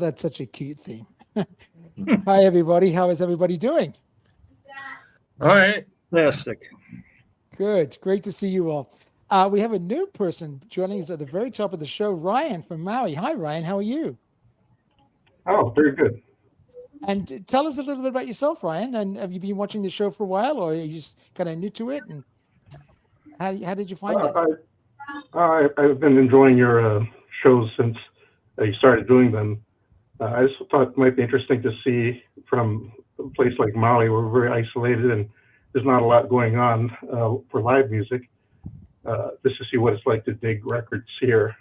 that's such a cute theme. Hi, everybody. How is everybody doing? All right. Fantastic. Good. Great to see you all. We have a new person joining us at the very top of the show, Ryan from Maui. Hi, Ryan. How are you? Oh, very good. And tell us a little bit about yourself, Ryan. And have you been watching the show for a while, or are you just kind of new to it? And how did you find us? I've been enjoying your shows since you started doing them. I just thought it might be interesting to see from a place like Maui, where we're very isolated and there's not a lot going on for live music, just to see what it's like to dig records here.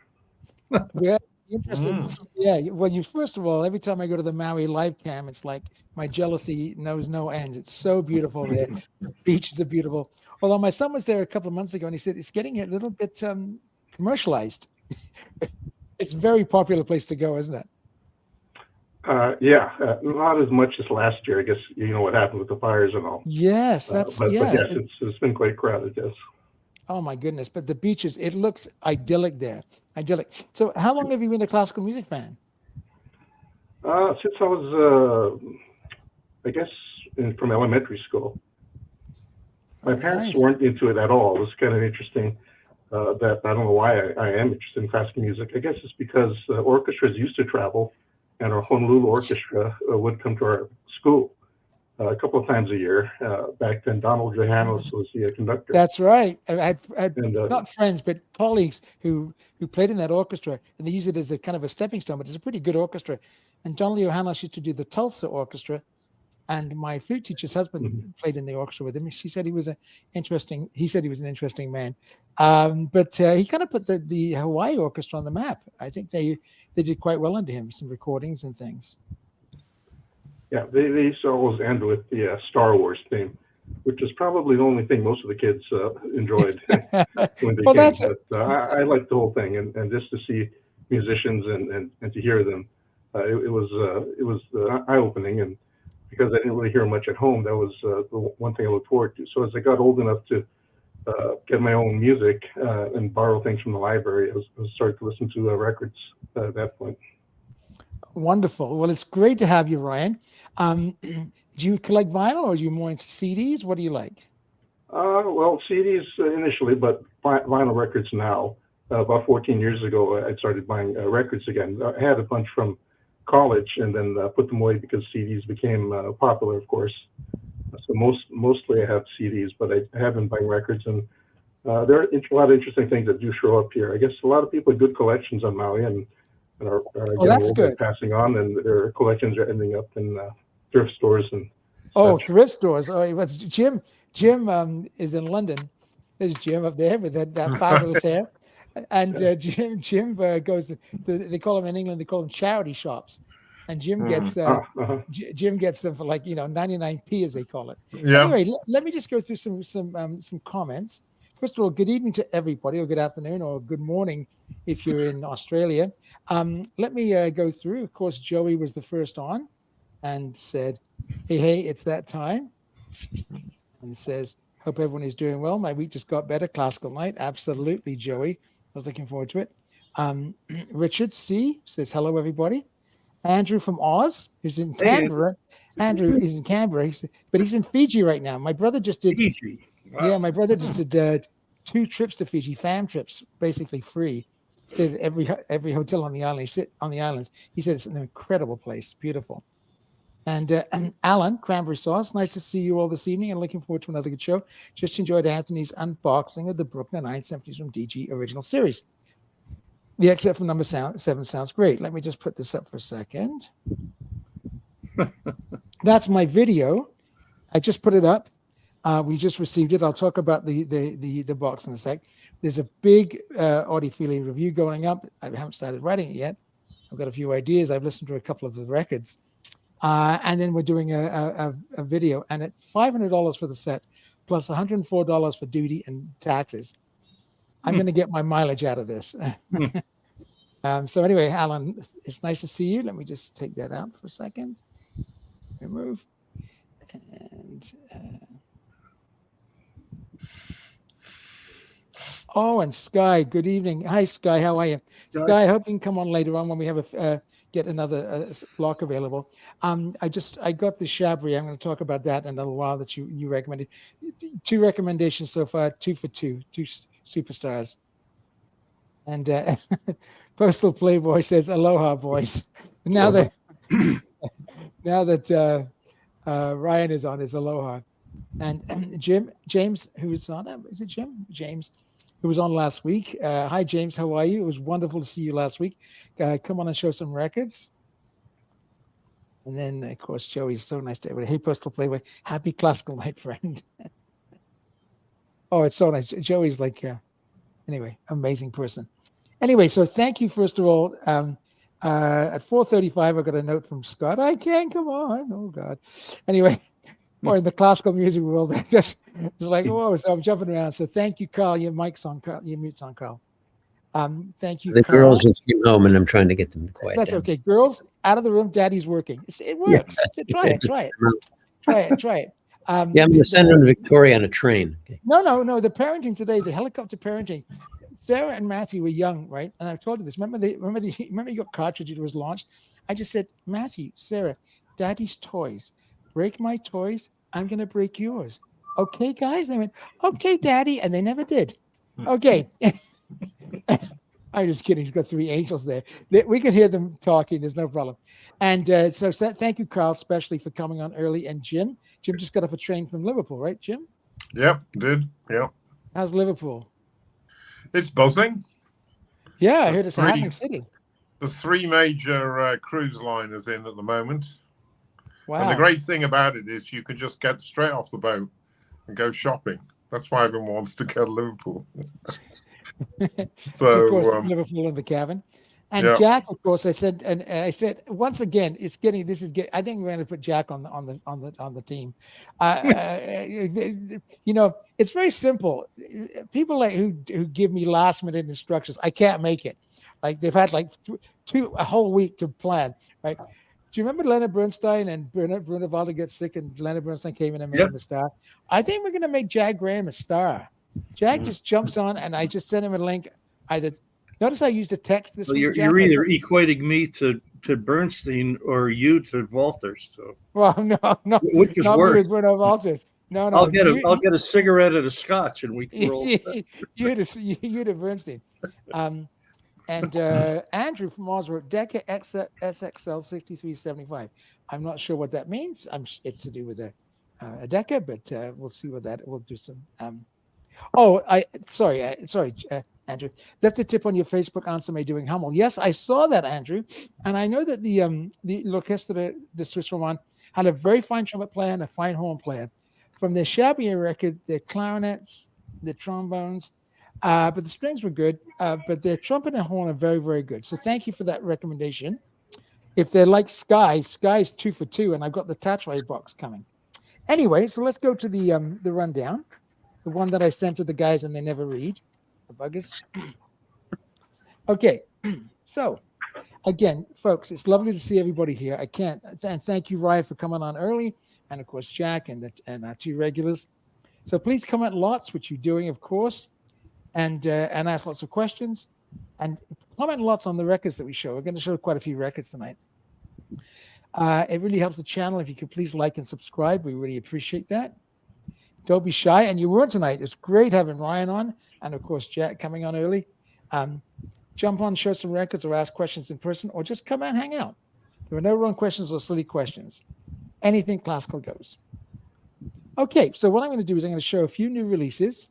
Yeah, interesting. Yeah, well, first of all, every time I go to the Maui live cam, it's like my jealousy knows no end. It's so beautiful there. The beaches are beautiful. Although my son was there a couple of months ago, and he said it's getting a little bit commercialized. It's a very popular place to go, isn't it? Not as much as last year. I guess you know what happened with the fires and all. Yes, But yes, it's been quite crowded. Yes. Oh my goodness! But the beaches, it looks idyllic there. Idyllic. So, how long have you been a classical music fan? Since I was, I guess, from elementary school. My parents weren't into it at all. It was kind of interesting that I don't know why I am interested in classical music. I guess it's because orchestras used to travel, and our Honolulu Orchestra would come to our school a couple of times a year. Back then, Donald Johannes was the conductor. That's right. I had not friends, but colleagues who played in that orchestra, and they use it as a kind of a stepping stone, but it's a pretty good orchestra. And Donald Johannes used to do the Tulsa Orchestra, and my flute teacher's husband played in the orchestra with him. She said he was an interesting man. But he kind of put the Hawaii Orchestra on the map. I think they did quite well under him, some recordings and things. Yeah, they used to always end with the Star Wars theme, which is probably the only thing most of the kids enjoyed when they came. But I liked the whole thing, and just to see musicians and to hear them, it was eye-opening. And because I didn't really hear much at home, that was the one thing I looked forward to. So as I got old enough to get my own music and borrow things from the library, I started to listen to records at that point. Wonderful. Well, it's great to have you, Ryan. Do you collect vinyl, or are you more into CDs? What do you like? Well, CDs initially, but vinyl records now. About 14 years ago, I started buying records again. I had a bunch from college and then put them away because CDs became popular, of course. So mostly I have CDs, but I have been buying records, and there are a lot of interesting things that do show up here. I guess a lot of people have good collections on Maui and are getting older, passing on, and their collections are ending up in thrift stores and such. Thrift stores. Oh, it was Jim. Jim is in London. There's Jim up there with that fabulous hair. And Jim goes. They call them in England. They call them charity shops, and Jim gets Jim gets them for 99p, as they call it. Yeah. Anyway, let me just go through some comments. First of all, good evening to everybody, or good afternoon, or good morning if you're in Australia. Let me go through. Of course, Joey was the first on, and said, "Hey, it's that time," and says, "Hope everyone is doing well. My week just got better. Classical night, absolutely, Joey. I was looking forward to it." Richard C says, "Hello, everybody." Andrew from Oz, who's in Canberra. Andrew is in Canberra, but he's in Fiji right now. My brother just did. Fiji. Wow. Yeah, my brother just did 2 trips to Fiji, fam trips, basically free. Stayed at every hotel on the island. He sit on the islands. He said it's an incredible place, beautiful. And Alan, Cranberry Sauce, nice to see you all this evening, and looking forward to another good show. Just enjoyed Anthony's unboxing of the Bruckner 9 Symphonies from DG Original Series. The excerpt from number 7 sounds great. Let me just put this up for a second. That's my video. I just put it up. We just received it. I'll talk about the box in a sec. There's a big audiophile review going up. I haven't started writing it yet. I've got a few ideas. I've listened to a couple of the records. And then we're doing a video. And at $500 for the set, plus $104 for duty and taxes, I'm going to get my mileage out of this. So anyway, Alan, it's nice to see you. Let me just take that out for a second. Remove. And... and Sky, good evening. Hi, Sky, how are you? Sky, I hope you can come on later on when we have get get another block available. I got the Chabri. I'm going to talk about that in a little while that you recommended. 2 recommendations so far, 2 for 2 superstars. And Postal Playboy says, "Aloha, boys." Now that Ryan is on, is aloha. And James, who is on, is it Jim? James, who was on last week. Hi, James. How are you? It was wonderful to see you last week. Come on and show some records. And then, of course, Joey's so nice to everybody. Hey, Postal Playboy. Happy classical night, friend. Oh, it's so nice. Joey's like, anyway, amazing person. Anyway, so thank you, first of all. At 4:35, I got a note from Scott. I can't come on. Oh, God. Anyway, or in the classical music world, it's like, whoa, so I'm jumping around. So thank you, Carl. Your mic's on, Carl. Your mute's on, Carl. Thank you, The Carl. girls just came home, and I'm trying to get them quiet. That's down. okay. Girls, out of the room. Daddy's working. It works. Try it. Yeah, I'm going to send them to Victoria on a train. Okay. No. The parenting today, the helicopter parenting. Sarah and Matthew were young, right? And I've told you this. Remember you got cartridge, it was launched. I just said, Matthew, Sarah, Daddy's toys. Break my toys, I'm gonna break yours. Okay, guys? They went, okay, Daddy, and they never did. Okay. I'm just kidding. He's got 3 angels there. We can hear them talking. There's no problem. And so thank you, Carl, especially for coming on early. And Jim just got off a train from Liverpool, right, Jim? Yep, did. Yep. How's Liverpool? It's buzzing. Yeah, I heard it's a happening city. The 3 major cruise liners in at the moment. Wow. And the great thing about it is you can just get straight off the boat and go shopping. That's why everyone wants to go to Liverpool. So, of course, Liverpool in the cabin. And yeah. Jack, of course, I said once again, I think we're going to put Jack on the team. It's very simple. People who give me last minute instructions, I can't make it. Like they've had like a whole week to plan. Right? Do you remember Leonard Bernstein and Bruno Valder gets sick and Leonard Bernstein came in and made him a star? I think we're going to make Jack Graham a star. Jack just jumps on, and I just sent him a link. Notice I used a text this week. You're either equating me to Bernstein or you to Walters. So no, which is worse. Bruno Walters. No. I'll get a cigarette and a scotch, and we can roll. you to Bernstein. And Andrew from Oz wrote Decca SXL 6375. I'm not sure what that means. It's to do with a Decca, but we'll see what that. We'll do some. Sorry, Andrew. Left a tip on your Facebook answer me doing Hummel. Yes, I saw that, Andrew, and I know that the L'Orchestre de Suisse Romande had a very fine trumpet player and a fine horn player. From their Chabier record, their clarinets, the trombones, but the strings were good. But their trumpet and horn are very, very good. So thank you for that recommendation. If they're like Sky's 2 for 2, and I've got the Tatray box coming. Anyway, so let's go to the rundown, the one that I sent to the guys and they never read. The buggers. Okay, so again, folks, it's lovely to see everybody here. And thank you, Ryan, for coming on early, and of course Jack and our 2 regulars. So please comment lots, which you're doing, of course, and ask lots of questions, and comment lots on the records that we show. We're going to show quite a few records tonight. It really helps the channel if you could please like and subscribe. We really appreciate that. Don't be shy. And you weren't tonight. It's great having Ryan on, and of course Jack coming on early. Jump on, show some records, or ask questions in person, or just come and hang out. There are no wrong questions or silly questions. Anything classical goes. Okay, so what I'm going to do is I'm going to show a few new releases,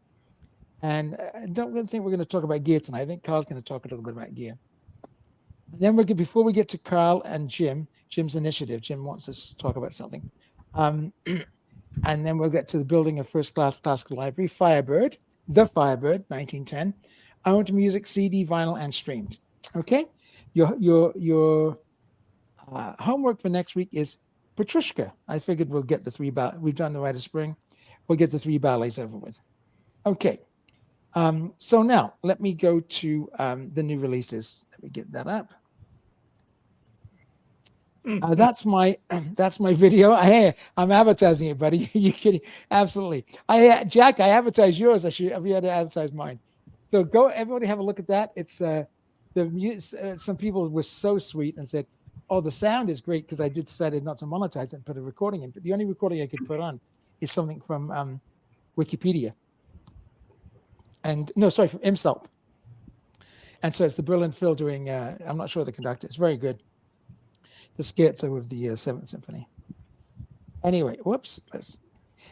and I don't really think we're going to talk about gear tonight. I think Carl's going to talk a little bit about gear. And then before we get to Carl and Jim's initiative, Jim wants us to talk about something. And then we'll get to the building of first-class classical library, Firebird, the Firebird, 1910, owned music, CD, vinyl, and streamed. Okay, your homework for next week is Petrushka. I figured we'll get the 3 ballets. We've done the Rite of Spring. We'll get the 3 ballets over with. Okay, so now let me go to the new releases. Let me get that up. That's my video. I'm advertising it, buddy. You kidding? Absolutely. Jack, I advertise yours. I should have had to advertise mine. So go, everybody, have a look at that. It's some people were so sweet and said, oh, the sound is great because I decided not to monetize it and put a recording in. But the only recording I could put on is something from Wikipedia. And no, sorry, from IMSALP. And so it's the Berlin Phil doing, I'm not sure the conductor. It's very good. The scherzo of the Seventh Symphony. Anyway, whoops.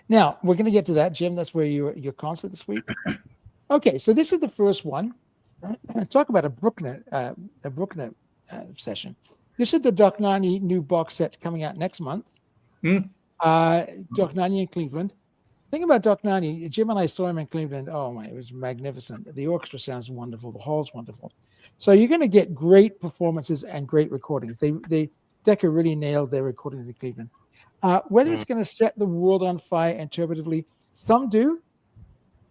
Now, we're going to get to that, Jim. That's where your concert this week. Okay, so this is the first one. Talk about a Bruckner session. This is the Dochnani new box set coming out next month. Dochnani in Cleveland. The thing about Dochnani, Jim and I saw him in Cleveland. Oh my, it was magnificent. The orchestra sounds wonderful. The hall's wonderful. So you're going to get great performances and great recordings. Decca really nailed their recordings in Cleveland. Whether it's going to set the world on fire interpretively, some do.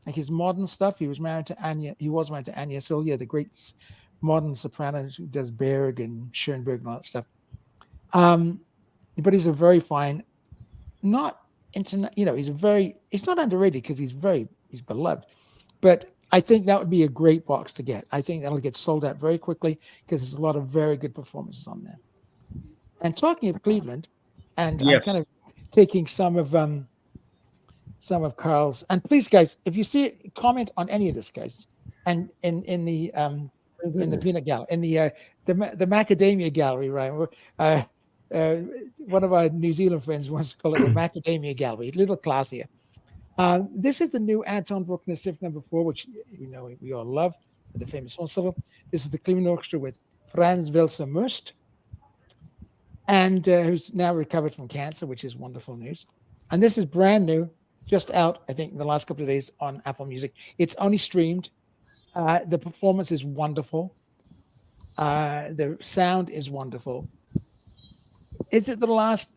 Like his modern stuff, he was married to Anya Silja, the great modern soprano who does Berg and Schoenberg and all that stuff. But he's a very fine, he's not underrated because he's beloved. But I think that would be a great box to get. I think that'll get sold out very quickly because there's a lot of very good performances on there. And talking of Cleveland, and I'm kind of taking some of Carl's, and please, guys, if you see it, comment on any of this, guys, and in the peanut gallery, in the macadamia gallery, right? One of our New Zealand friends wants to call it the macadamia gallery, a little classier. This is the new Anton Bruckner Symphony No. 4, which we all love, the famous horn solo. This is the Cleveland Orchestra with Franz Welser Most, and who's now recovered from cancer, which is wonderful news. And this is brand new, just out, I think, in the last couple of days on Apple Music. It's only streamed. The performance is wonderful. The sound is wonderful. Is it the last?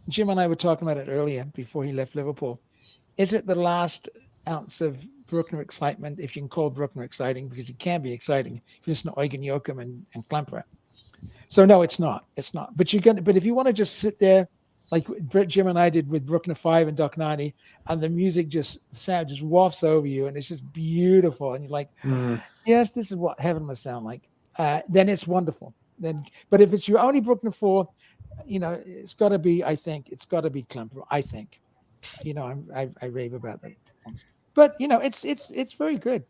Jim and I were talking about it earlier before he left Liverpool. Is it the last ounce of Bruckner excitement, if you can call Bruckner exciting, because it can be exciting if you listen to Eugen Joachim and Klemperer. So no, it's not. It's not. But if you want to just sit there, like Jim and I did with Bruckner 5 and Dochnani, and the music sound just wafts over you, and it's just beautiful, and you're like, yes, this is what heaven must sound like. Then it's wonderful. But if it's your only Bruckner 4, it's got to be. I think it's got to be Klemperer. I think, I rave about them. But it's very good.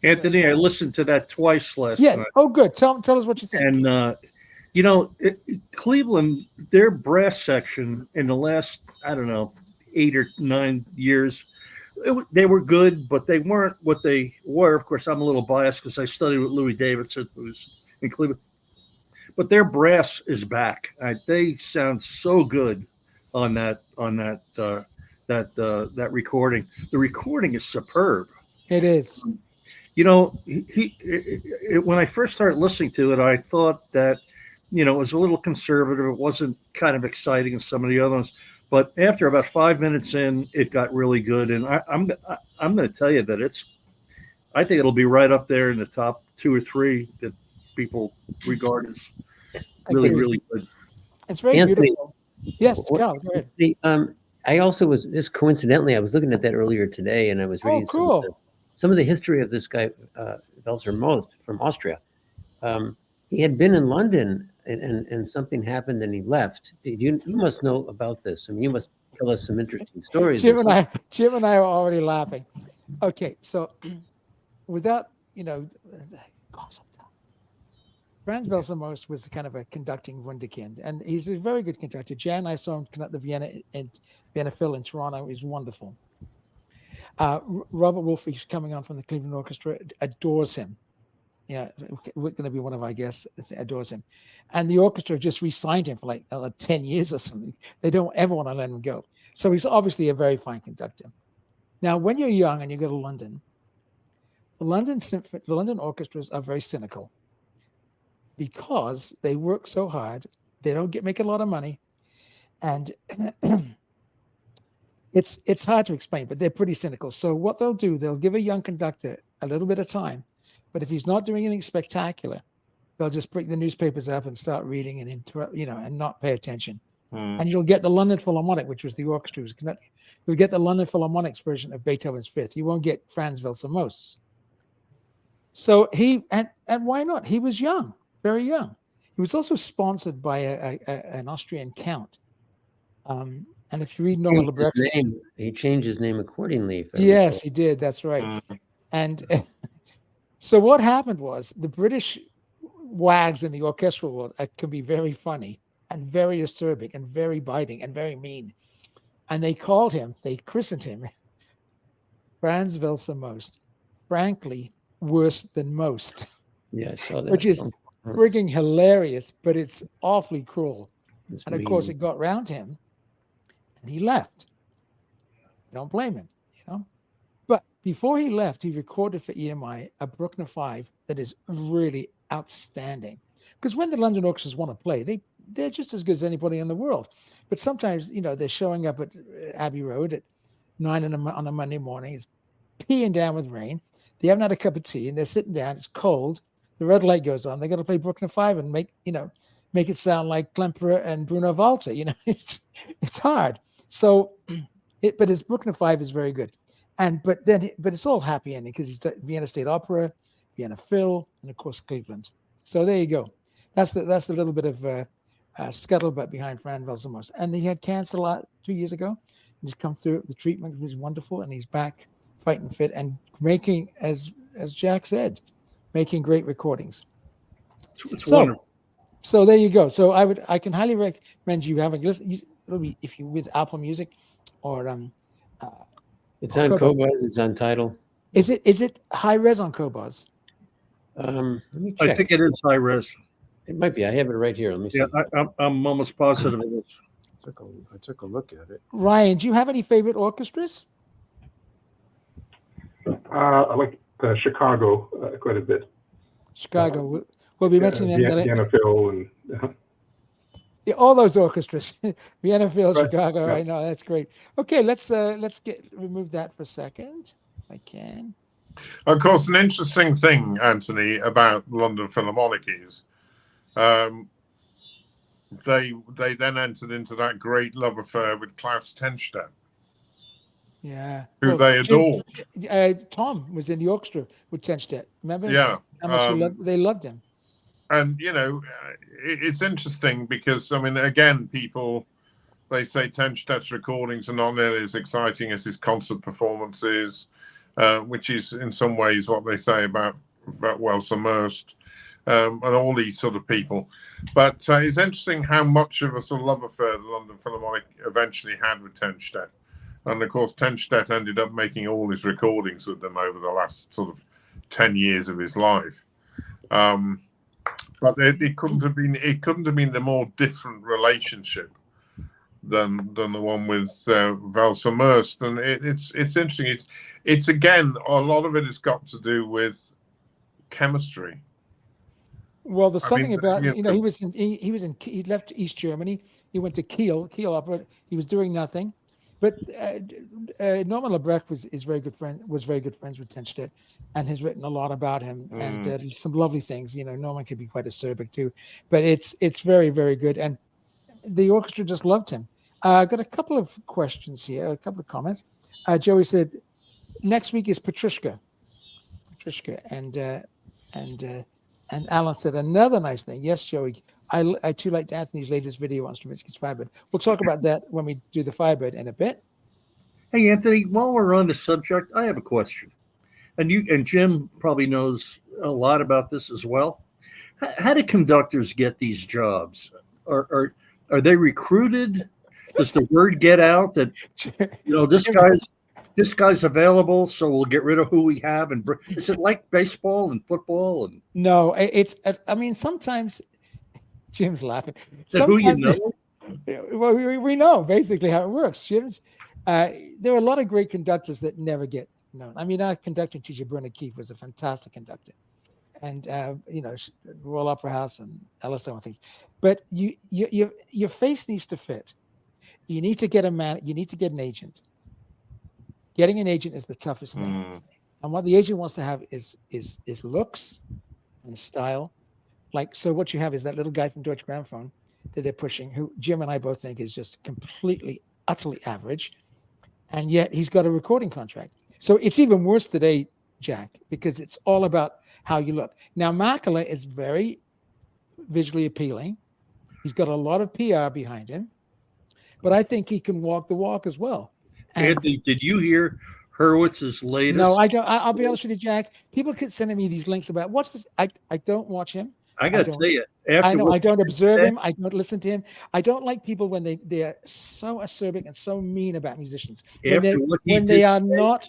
Anthony, I listened to that twice last night. Oh, good. Tell us what you think. And Cleveland, their brass section in the last 8 or 9 years, they were good, but they weren't what they were. Of course, I'm a little biased because I studied with Louis Davidson, who's in Cleveland. But their brass is back. They sound so good on that recording. The recording is superb. It is. When I first started listening to it, I thought that, it was a little conservative. It wasn't kind of exciting as some of the other ones. But after about 5 minutes in, it got really good. And I'm going to tell you that I think it'll be right up there in the top 2 or 3 that people regard as really, really good. It's very Anthony, beautiful. Yes, go ahead. I also was just coincidentally, I was looking at that earlier today, and I was reading some of the history of this guy, Welser Most from Austria. He had been in London, and something happened, and he left. You must know about this. I mean, you must tell us some interesting stories. Jim and I are already laughing. Okay, so without gossip, Franz Welser Most was kind of a conducting wunderkind, and he's a very good conductor. Jan and I saw him conduct the Vienna Phil in Toronto. He's wonderful. Robert Wolfe, who's coming on from the Cleveland Orchestra, adores him. We're going to be one of our guests, adores him. And the orchestra just re-signed him for like 10 years or something. They don't ever want to let him go. So he's obviously a very fine conductor. Now, when you're young and you go to London, the London orchestras are very cynical because they work so hard. They don't make a lot of money. And it's hard to explain, but they're pretty cynical. So what they'll do, they'll give a young conductor a little bit of time. But if he's not doing anything spectacular, they'll just bring the newspapers up and start reading and interrupt, and not pay attention. And you'll get the London Philharmonic, which was the orchestra who was conducting. You'll get the London Philharmonic's version of Beethoven's Fifth. You won't get Franz Welser Most. So and why not? He was young, very young. He was also sponsored by an Austrian count. And if you read Norman Lebrecht's name, he changed his name accordingly. Yes, he did. That's right. And so what happened was the British wags in the orchestral world can be very funny and very acerbic and very biting and very mean. And they christened him Franz Welser Most, frankly, worse than most. Yeah, I saw that. Which is frigging hilarious, but it's awfully cruel. It's and of course, it got round him, and he left. Don't blame him, But before he left, he recorded for EMI a Bruckner 5 that is really outstanding. Because when the London orchestras want to play, they're just as good as anybody in the world. But sometimes, they're showing up at Abbey Road at 9 on a Monday morning. It's peeing down with rain. They haven't had a cup of tea, and they're sitting down. It's cold. The red light goes on. They got to play Bruckner 5 and make it sound like Klemperer and Bruno Walter. It's hard. So, but his Bruckner 5 is very good, but it's all happy ending because he's done Vienna State Opera, Vienna Phil, and of course Cleveland. So there you go. That's the little bit of scuttlebutt behind Franz Welser Most. And he had cancer 2 years ago, and he's come through the treatment, which was wonderful, and he's back fighting fit and making, as Jack said, making great recordings. It's wonderful. So there you go. So I can highly recommend you having listen. It'll be if you with Apple Music or it's on Qobuz. It's on Tidal. Is it high res on Qobuz? Let me check. I think it is high res. It might be. I have it right here. Let me see. Yeah, I'm almost positive it is. I took a look at it. Ryan, do you have any favorite orchestras? I like Chicago quite a bit. Chicago. We'll be mentioning them. Vienna Phil and yeah, all those orchestras. Vienna Phil, right. Chicago. Yeah. I know that's great. Okay, let's remove that for a second. If I can. Of course, an interesting thing, Anthony, about London Philharmonic is they then entered into that great love affair with Klaus Tenstedt. Yeah. Who they adored. Tom was in the orchestra with Tenstedt. Remember? Yeah. How much they loved him. And, it's interesting because, again, they say Tenstedt's recordings are not nearly as exciting as his concert performances, which is in some ways what they say about Welser Most and all these sort of people. But it's interesting how much of a sort of love affair the London Philharmonic eventually had with Tenstedt. And of course, Tenstedt ended up making all his recordings with them over the last sort of 10 years of his life. But it couldn't have been the more different relationship than the one with Welser Most. And it's interesting. It's again, a lot of it has got to do with chemistry. Well, there's something about he left East Germany. He went to Kiel Opera. He was doing nothing. But Norman Lebrecht was very good friends with Tenstedt, and has written a lot about him and some lovely things. Norman could be quite acerbic too, but it's very, very good, and the orchestra just loved him. I've got a couple of questions here, a couple of comments. Joey said, next week is Petrushka, and Alan said another nice thing. Yes, Joey. I too liked Anthony's latest video on Stravinsky's Firebird. We'll talk about that when we do the Firebird in a bit. Hey, Anthony, while we're on the subject, I have a question. And Jim probably knows a lot about this as well. How do conductors get these jobs? Are they recruited? Does the word get out that this guy's available, so we'll get rid of who we have? And is it like baseball and football? And no, it's. Sometimes. Jim's laughing. Who you know? Well, we know basically how it works. Jim's. There are a lot of great conductors that never get known. Our conducting teacher, Brenda Keefe, was a fantastic conductor, and Royal Opera House and LSO and things. But your face needs to fit. You need to get You need to get an agent. Getting an agent is the toughest thing, and what the agent wants to have is looks and style. So what you have is that little guy from Deutsche Grammophon that they're pushing, who Jim and I both think is just completely, utterly average. And yet he's got a recording contract. So it's even worse today, Jack, because it's all about how you look. Now, Makela is very, visually appealing. He's got a lot of PR behind him, but I think he can walk the walk as well. And Anthony, did you hear Hurwitz's latest? No, I don't. I'll be honest with you, Jack. People keep sending me these links about what's this. I don't watch him. I got to tell you, I know I don't observe him. I don't listen to him. I don't like people when they're so acerbic and so mean about musicians. When they are not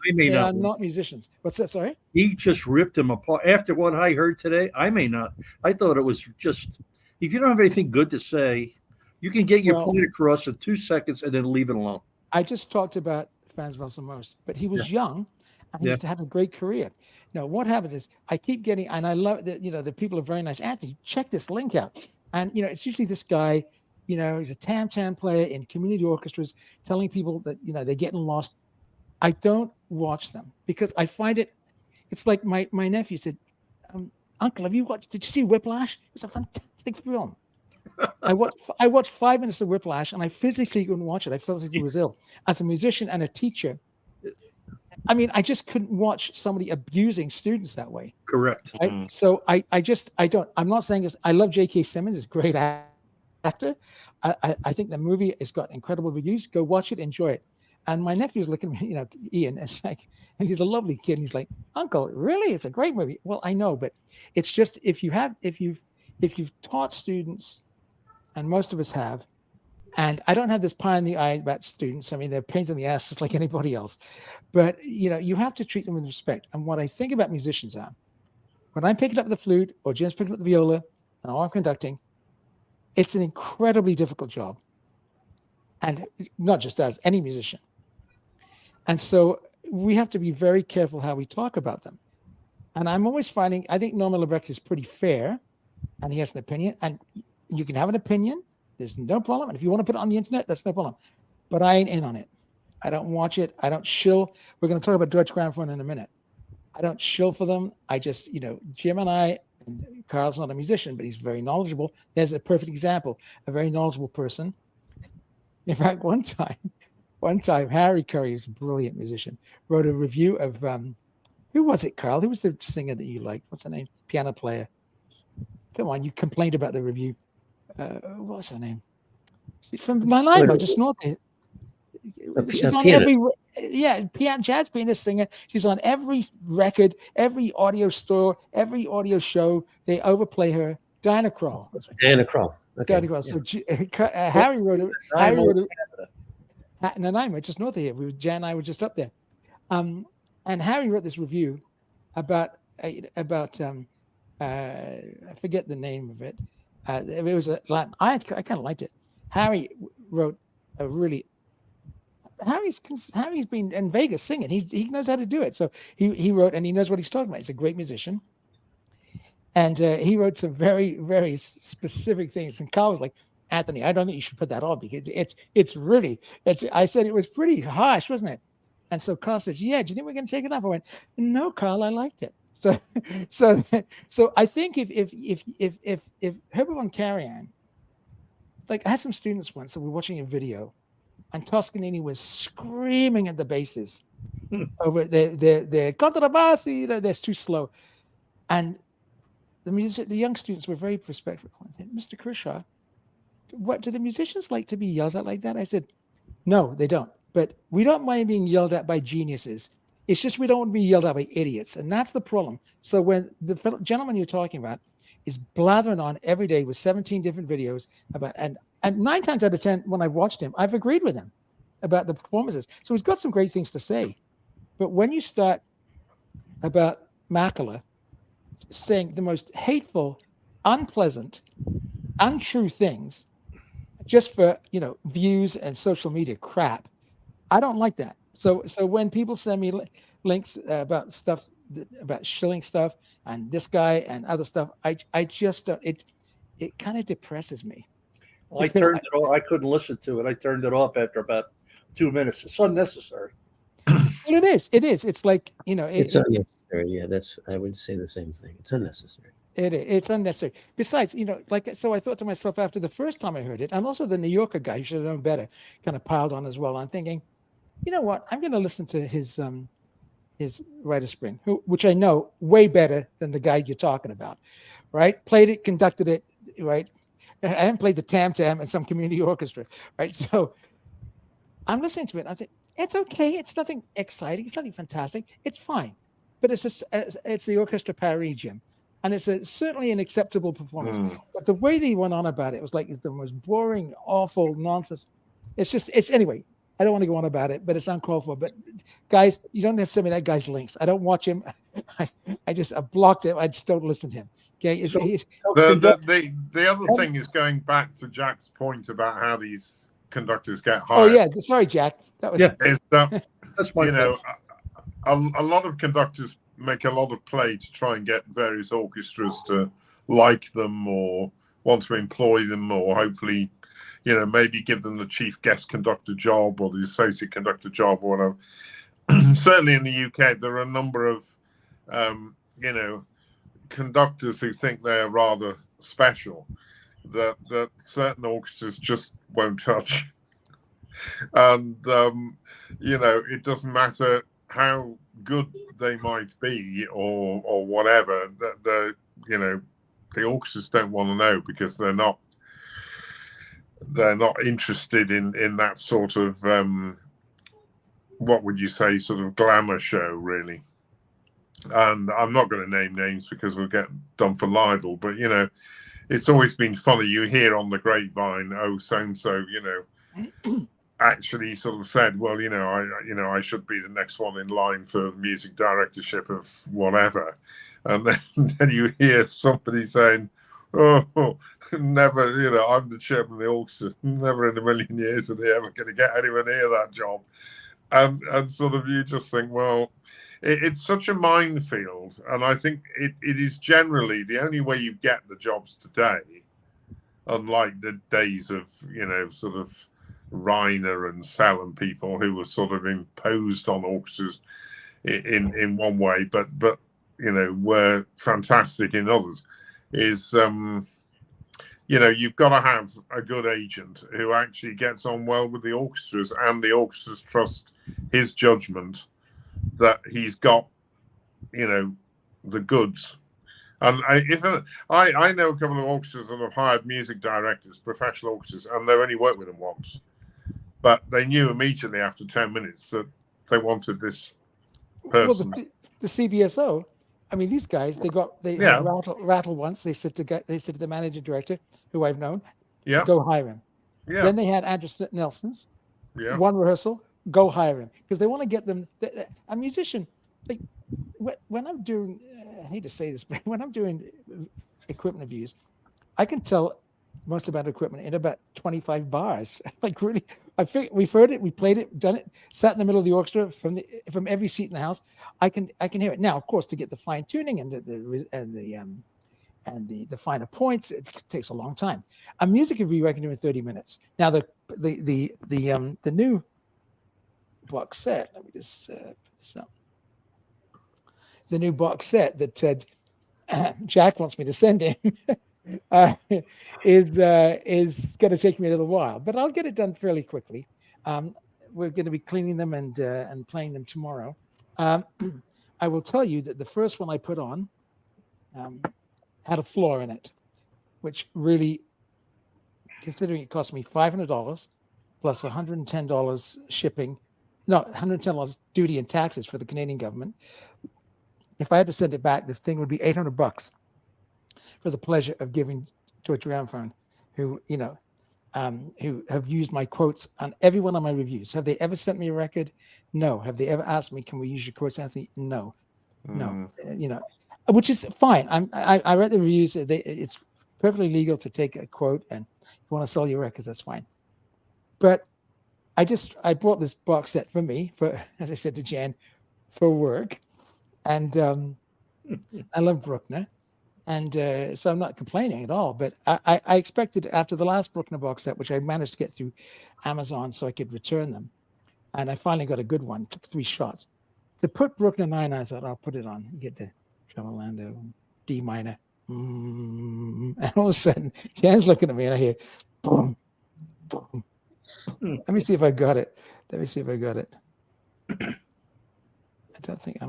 musicians. What's that? Sorry? He just ripped him apart. After what I heard today, I may not. I thought it was just, if you don't have anything good to say, you can get your point across in 2 seconds and then leave it alone. I just talked about Franz Most, but he was young. And he used to have a great career. Now, what happens is I keep getting, and I love that, the people are very nice. Anthony, check this link out. And, it's usually this guy, he's a tam-tam player in community orchestras telling people that, they're getting lost. I don't watch them because I find it's like my nephew said, Uncle, did you see Whiplash? It's a fantastic film. I watched 5 minutes of Whiplash and I physically couldn't watch it. I felt like he was ill. As a musician and a teacher, I just couldn't watch somebody abusing students that way. Correct. Right? So I don't. I'm not saying this. I love J.K. Simmons. He's a great actor. I think the movie has got incredible reviews. Go watch it, enjoy it. And my nephew's looking at me, Ian, and he's a lovely kid. And he's like, Uncle, really? It's a great movie. Well, I know, but it's just if you've taught students, and most of us have. And I don't have this pie in the eye about students. They're pains in the ass just like anybody else. But, you have to treat them with respect. And what I think about musicians are, when I'm picking up the flute or Jim's picking up the viola and I'm conducting, it's an incredibly difficult job. And not just us, any musician. And so we have to be very careful how we talk about them. And I'm always finding, I think Norman Lebrecht is pretty fair and he has an opinion. And you can have an opinion. There's no problem. And if you want to put it on the internet, that's no problem. But I ain't in on it. I don't watch it. I don't shill. We're going to talk about Deutsche Grammophon in a minute. I don't shill for them. I just, Jim and Carl's not a musician, but he's very knowledgeable. There's a perfect example, a very knowledgeable person. In fact, one time, Harry Curry, who's a brilliant musician, wrote a review of, who was it, Carl? Who was the singer that you liked? What's her name? Piano player. Come on, you complained about the review. What's her name? She's from Nanaimo, just north of it. She's on every jazz pianist singer. She's on every record, every audio store, every audio show. They overplay her. Diana Krall. Diana Krall. Okay. Diana Krall. So Harry wrote it. Nanaimo, just north of here. Jan and I were just up there. And Harry wrote this review about I forget the name of it. It was a Latin. I kind of liked it. Harry wrote a really. Harry's been in Vegas singing. He knows how to do it. So he wrote, and he knows what he's talking about. He's a great musician, and he wrote some very, very specific things. And Carl was like, Anthony, I don't think you should put that on because it's really. I said it was pretty harsh, wasn't it? And so Carl says, "Yeah, do you think we're going to take it off?" I went, "No, Carl, I liked it." So I think if Herbert von Karajan, like I had some students once, so we're watching a video, and Toscanini was screaming at the basses over their contrabassi, that's too slow, and the young students were very respectful. I said, Mr. Kershaw, what do the musicians like to be yelled at like that? I said, no, they don't, but we don't mind being yelled at by geniuses. It's just we don't want to be yelled at by idiots. And that's the problem. So when the gentleman you're talking about is blathering on every day with 17 different videos about, and 9 times out of 10, when I've watched him, I've agreed with him about the performances. So he's got some great things to say. But when you start about Makela saying the most hateful, unpleasant, untrue things just for, views and social media crap, I don't like that. So when people send me links about stuff, about shilling stuff and this guy and other stuff, I just don't. It kind of depresses me. I turned it off. I couldn't listen to it. I turned it off after about 2 minutes. It's unnecessary. Well, it is. It's like it's unnecessary. Yeah, I would say the same thing. It's unnecessary. It's unnecessary. Besides, so I thought to myself after the first time I heard it, and also the New Yorker guy who should have known better, kind of piled on as well. I'm thinking, you know what? I'm going to listen to his Rite of Spring, which I know way better than the guy you're talking about, right? Played it, conducted it, right? I haven't played the tam-tam in some community orchestra, right? So I'm listening to it. And I think it's okay. It's nothing exciting. It's nothing fantastic. It's fine, but it's the Orchestra Paris, Jim, and it's certainly an acceptable performance. But the way they went on about it was like the most boring, awful nonsense. It's anyway. I don't want to go on about it, but it's uncalled for. But guys, you don't have to send me that guy's links. I don't watch him. I blocked him. I just don't listen to him. Okay. The other thing is going back to Jack's point about how these conductors get hired. Oh yeah, sorry, Jack. That was is that That's my a lot of conductors make a lot of play to try and get various orchestras to like them or want to employ them, or hopefully, maybe give them the chief guest conductor job or the associate conductor job or whatever. Certainly in the UK, there are a number of, conductors who think they're rather special that certain orchestras just won't touch. And, it doesn't matter how good they might be or whatever, the orchestras don't want to know because they're not interested in that sort of what would you say, sort of glamour show, really. And I'm not going to name names because we'll get done for libel, but it's always been funny. You hear on the grapevine, oh, so and so, actually sort of said, well, I should be the next one in line for music directorship of whatever, and then you hear somebody saying, oh, never, I'm the chairman of the orchestra. Never in a million years are they ever going to get anywhere near that job. And sort of you just think, well, it's such a minefield. And I think it is generally the only way you get the jobs today, unlike the days of, sort of Reiner and Sell and people who were sort of imposed on orchestras in one way, but were fantastic in others. Is you've got to have a good agent who actually gets on well with the orchestras, and the orchestras trust his judgment that he's got the goods. And I know a couple of orchestras that have hired music directors, professional orchestras, and they've only worked with them once, but they knew immediately after 10 minutes that they wanted this person. Well, the CBSO, I mean, these guys, they had Rattle once. They said to the managing director, who I've known, go hire him. Yeah. Then they had Andrew Nelson's. Yeah. One rehearsal, go hire him, because they want to get them. A musician, like when I'm doing, I hate to say this, but when I'm doing equipment reviews, I can tell most about equipment in about 25 bars. Like really, we've heard it, we played it, done it, sat in the middle of the orchestra from every seat in the house. I can hear it. Now, of course, to get the fine tuning and the finer points, it takes a long time. A music review I can do in 30 minutes. Now the new box set. Let me just put this up. The new box set that Jack wants me to send him is going to take me a little while, but I'll get it done fairly quickly. We're going to be cleaning them and playing them tomorrow. I will tell you that the first one I put on had a flaw in it, which really, considering it cost me $500 plus $110 shipping, no, $110 duty and taxes for the Canadian government. If I had to send it back, the thing would be $800 for the pleasure of giving Deutsche Grammophon, who have used my quotes on every one of my reviews. Have they ever sent me a record? No. Have they ever asked me, can we use your quotes, Anthony? No. No. Which is fine. I read the reviews. It's perfectly legal to take a quote, and if you want to sell your records, that's fine. But I bought this box set for me, for, as I said to Jan, for work. And I love Bruckner. And so I'm not complaining at all. But I expected, after the last Bruckner box set, which I managed to get through Amazon so I could return them, and I finally got a good one, took 3 shots. To put Bruckner 9, I thought I'll put it on, get the tremolando, D minor. And all of a sudden, Jan's looking at me and I hear, boom, boom. Let me see if I got it. I'm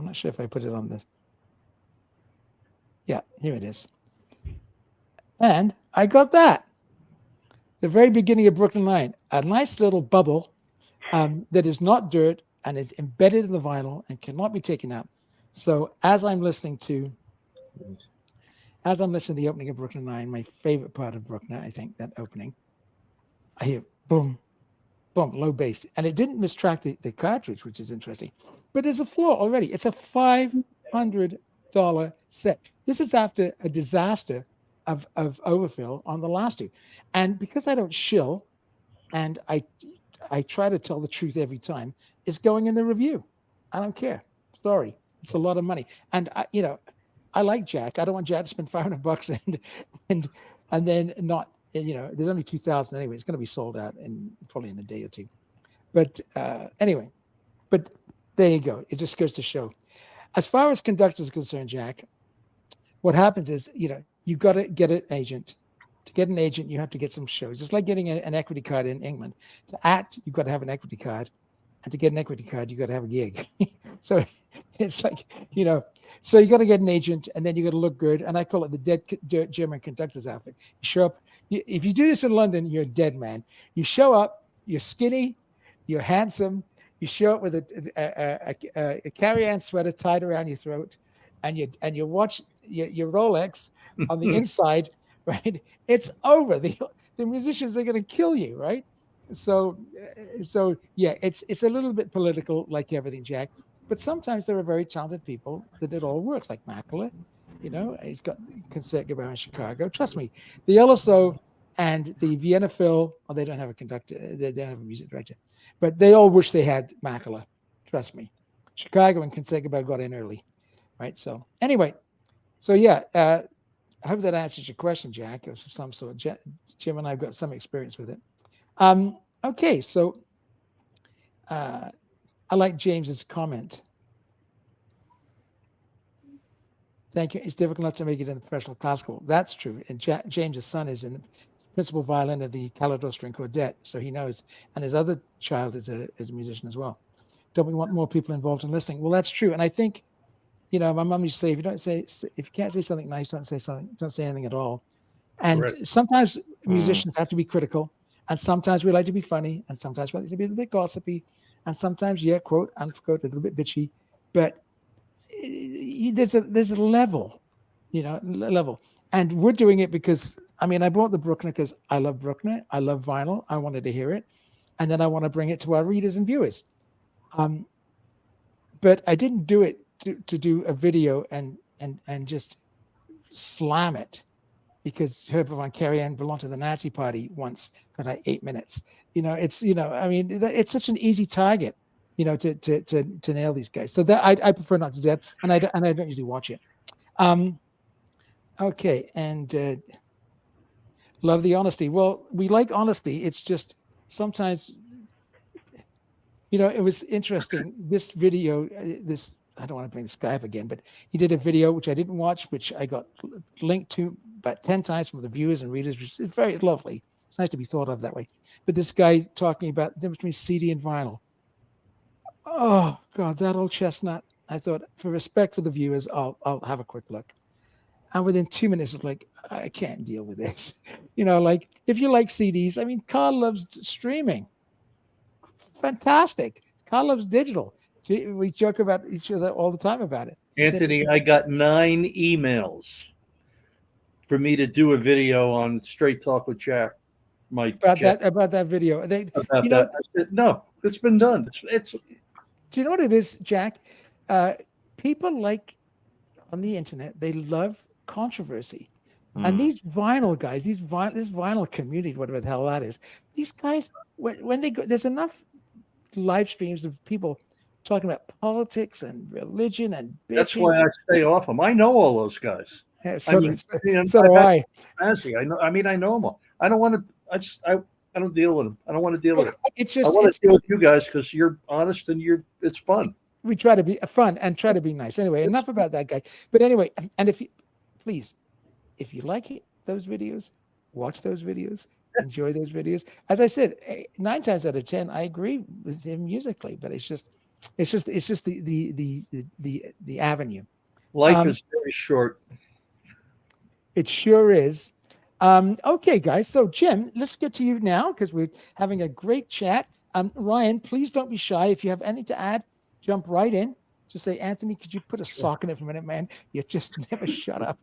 not sure if I put it on this. Yeah, here it is. And I got that. The very beginning of Brooklyn Nine, a nice little bubble that is not dirt and is embedded in the vinyl and cannot be taken out. So as I'm listening to the opening of Brooklyn Nine, my favorite part of Bruckner, I think, that opening, I hear boom, boom, low bass. And it didn't mistrack the cartridge, which is interesting. But there's a flaw already. It's a $500 set. This is after a disaster of overfill on the last two. And because I don't shill, and I try to tell the truth every time, it's going in the review. I don't care. Sorry. It's a lot of money. And I like Jack. I don't want Jack to spend $500 and then not, there's only 2,000 anyway. It's going to be sold out probably in a day or two. But anyway, but there you go. It just goes to show. As far as Conductor is concerned, Jack, what happens is, you've got to get an agent. To get an agent, you have to get some shows. It's like getting an equity card in England. To act, you've got to have an equity card. And to get an equity card, you've got to have a gig. So it's like, so you got to get an agent, and then you got to look good. And I call it the dead German conductor's outfit. You show up. If you do this in London, you're a dead man. You show up, you're skinny, you're handsome. You show up with a carry-on sweater tied around your throat, and you watch your Rolex on the inside, right? It's over. The musicians are going to kill you, right? So yeah, it's a little bit political, like everything, Jack. But sometimes there are very talented people that it all works, like Makler. He's got Concertgebouw in Chicago. Trust me, the LSO and the Vienna Phil, they don't have a conductor, they don't have a music director, but they all wish they had Makler. Trust me, Chicago and Concertgebouw got in early, right? So anyway, yeah, I hope that answers your question, Jack, of some sort. Jim and I've got some experience with it. Okay, so I like James's comment. Thank you. It's difficult enough to make it in the professional classical. That's true. And James's son is in the principal violin of the Calidor String Quartet, so he knows. And his other child is a musician as well. Don't we want more people involved in listening? Well, that's true. And I think, my mom used to say, if you can't say something nice, don't say anything at all. And Correct. Sometimes musicians have to be critical, and sometimes we like to be funny, and sometimes we like to be a little bit gossipy, and sometimes, quote unquote, a little bit bitchy. But there's a level, level. And we're doing it because, I bought the Bruckner because I love Bruckner. I love vinyl. I wanted to hear it. And then I want to bring it to our readers and viewers. But I didn't do it to do a video and just slam it, because Herbert von Karajan belonged to the Nazi Party once for like 8 minutes. It's such an easy target, to nail these guys. So that I prefer not to do that, and I don't usually watch it. Okay, and love the honesty. Well, we like honesty. It's just sometimes, it was interesting. This video, I don't want to bring this guy up again, but he did a video which I didn't watch, which I got linked to about 10 times from the viewers and readers, which is very lovely. It's nice to be thought of that way. But this guy talking about the difference between CD and vinyl. Oh God, that old chestnut. I thought, for respect for the viewers, I'll have a quick look. And within 2 minutes, it's like, I can't deal with this. Like if you like CDs, Carl loves streaming. Fantastic. Carl loves digital. We joke about each other all the time about it. Anthony, I got 9 emails for me to do a video on Straight Talk with Jack. About that video. I said, no, it's been done. It's. Do you know what it is, Jack? People like on the internet, they love controversy. And these vinyl guys, this vinyl community, whatever the hell that is, these guys, when they go, there's enough live streams of people talking about politics and religion and bitching. That's why I stay off them. I know all those guys. Yeah, so do I. I know. I know them all. I don't want to. I don't deal with them. I don't want to deal with it. It's just. I want to deal with you guys because you're honest and it's fun. We try to be fun and try to be nice. Anyway, enough about that guy. But anyway, and if you like it, those videos, watch those videos, enjoy those videos. As I said, 9 times out of 10, I agree with him musically, but it's just the avenue. Life is very short. It sure is. Okay, guys. So, Jim, let's get to you now because we're having a great chat. Ryan, please don't be shy. If you have anything to add, jump right in. Just say, Anthony, could you put a sock in it for a minute, man? You just never shut up,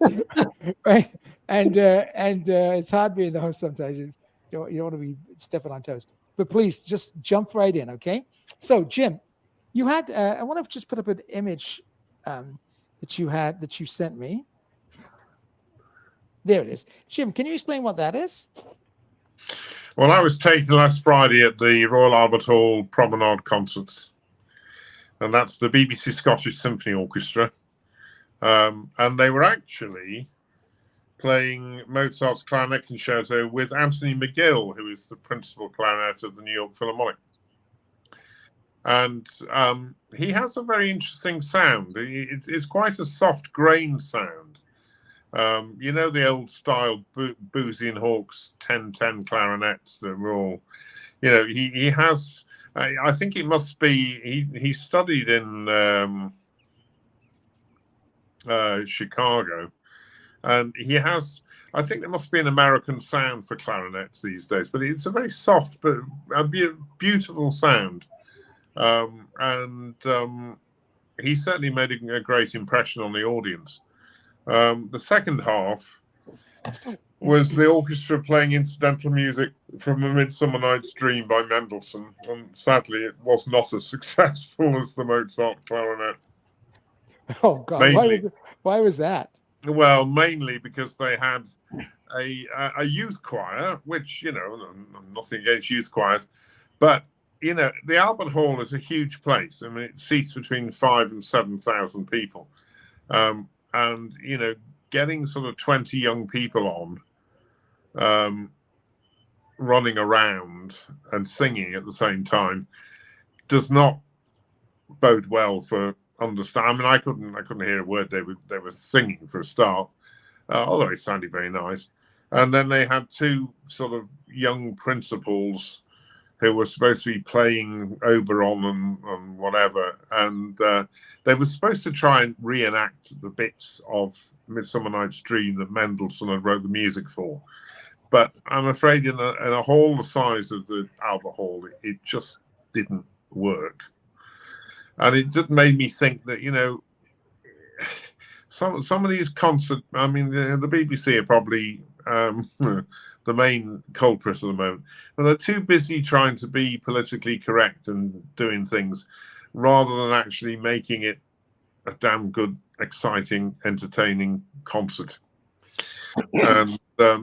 right? And it's hard being the host sometimes. You don't want to be stepping on toes, but please just jump right in, okay? So, Jim, you had. I want to just put up an image that you sent me. There it is. Jim, can you explain what that is? Well, I was taken last Friday at the Royal Albert Hall Promenade Concerts, and that's the BBC Scottish Symphony Orchestra. And they were actually playing Mozart's Clarinet Concerto with Anthony McGill, who is the principal clarinet of the New York Philharmonic. And he has a very interesting sound. It's quite a soft grained sound. You know, the old style Boozy and Hawkes 10-10 clarinets that were all, you know, he has, I think it must be, he studied in Chicago, and he has, I think there must be an American sound for clarinets these days, but it's a very soft but a beautiful sound. And he certainly made a great impression on the audience. The second half was the orchestra playing incidental music from A Midsummer Night's Dream by Mendelssohn, and sadly it was not as successful as the Mozart clarinet. Oh God, why was that? Well, mainly because they had a youth choir, which, you know, nothing against youth choirs, but you know, the Albert Hall is a huge place. I mean, it seats between 5,000 and 7,000 people. And, you know, getting sort of 20 young people on running around and singing at the same time does not bode well for understand. I mean, I couldn't hear a word they were singing for a start, although it sounded very nice. And then they had two sort of young principals who were supposed to be playing Oberon and whatever, and they were supposed to try and reenact the bits of Midsummer Night's Dream that Mendelssohn had wrote the music for. But I'm afraid in a hall the size of the Albert Hall, it just didn't work. And it just made me think that, you know, some of these concerts, I mean, the BBC are probably the main culprit at the moment, and they're too busy trying to be politically correct and doing things rather than actually making it a damn good, exciting, entertaining concert. And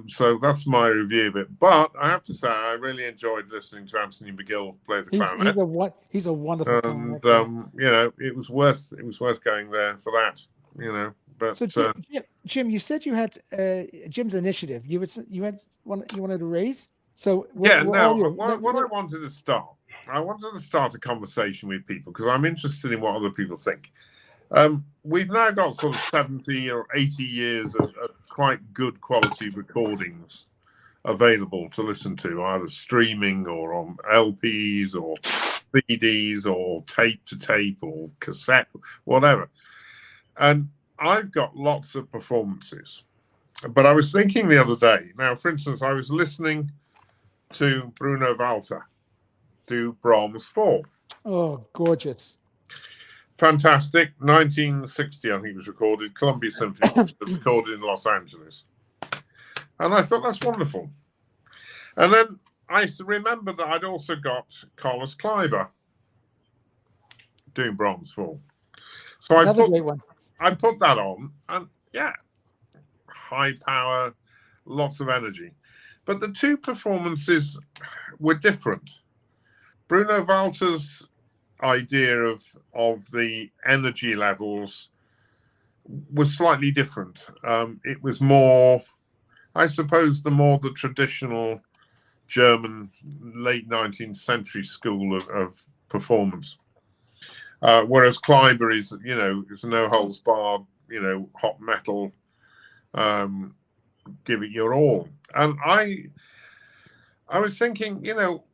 so that's my review of it. But I have to say, I really enjoyed listening to Anthony McGill play the clarinet. He's a wonderful and you know, it was worth going there for that, you know. But so Jim, you said you had Jim's initiative. You wanted to raise. So what I wanted to start. I wanted to start a conversation with people because I'm interested in what other people think. We've now got sort of 70 or 80 years of quite good quality recordings available to listen to, either streaming or on LPs or CDs or tape to tape or cassette, whatever. And I've got lots of performances, but I was thinking the other day, now, for instance, I was listening to Bruno Walter do Brahms 4. Oh, gorgeous. Fantastic. 1960, I think it was recorded. Columbia Symphony Orchestra, recorded in Los Angeles. And I thought, that's wonderful. And then I remember that I'd also got Carlos Kleiber doing Brahms 4. So I put that on, and yeah, high power, lots of energy. But the two performances were different. Bruno Walter's idea of the energy levels was slightly different. It was more, I suppose, the traditional German late 19th century school of performance. Whereas Kleiber is, you know, it's no holds barred, you know, hot metal, give it your all. And I was thinking, you know,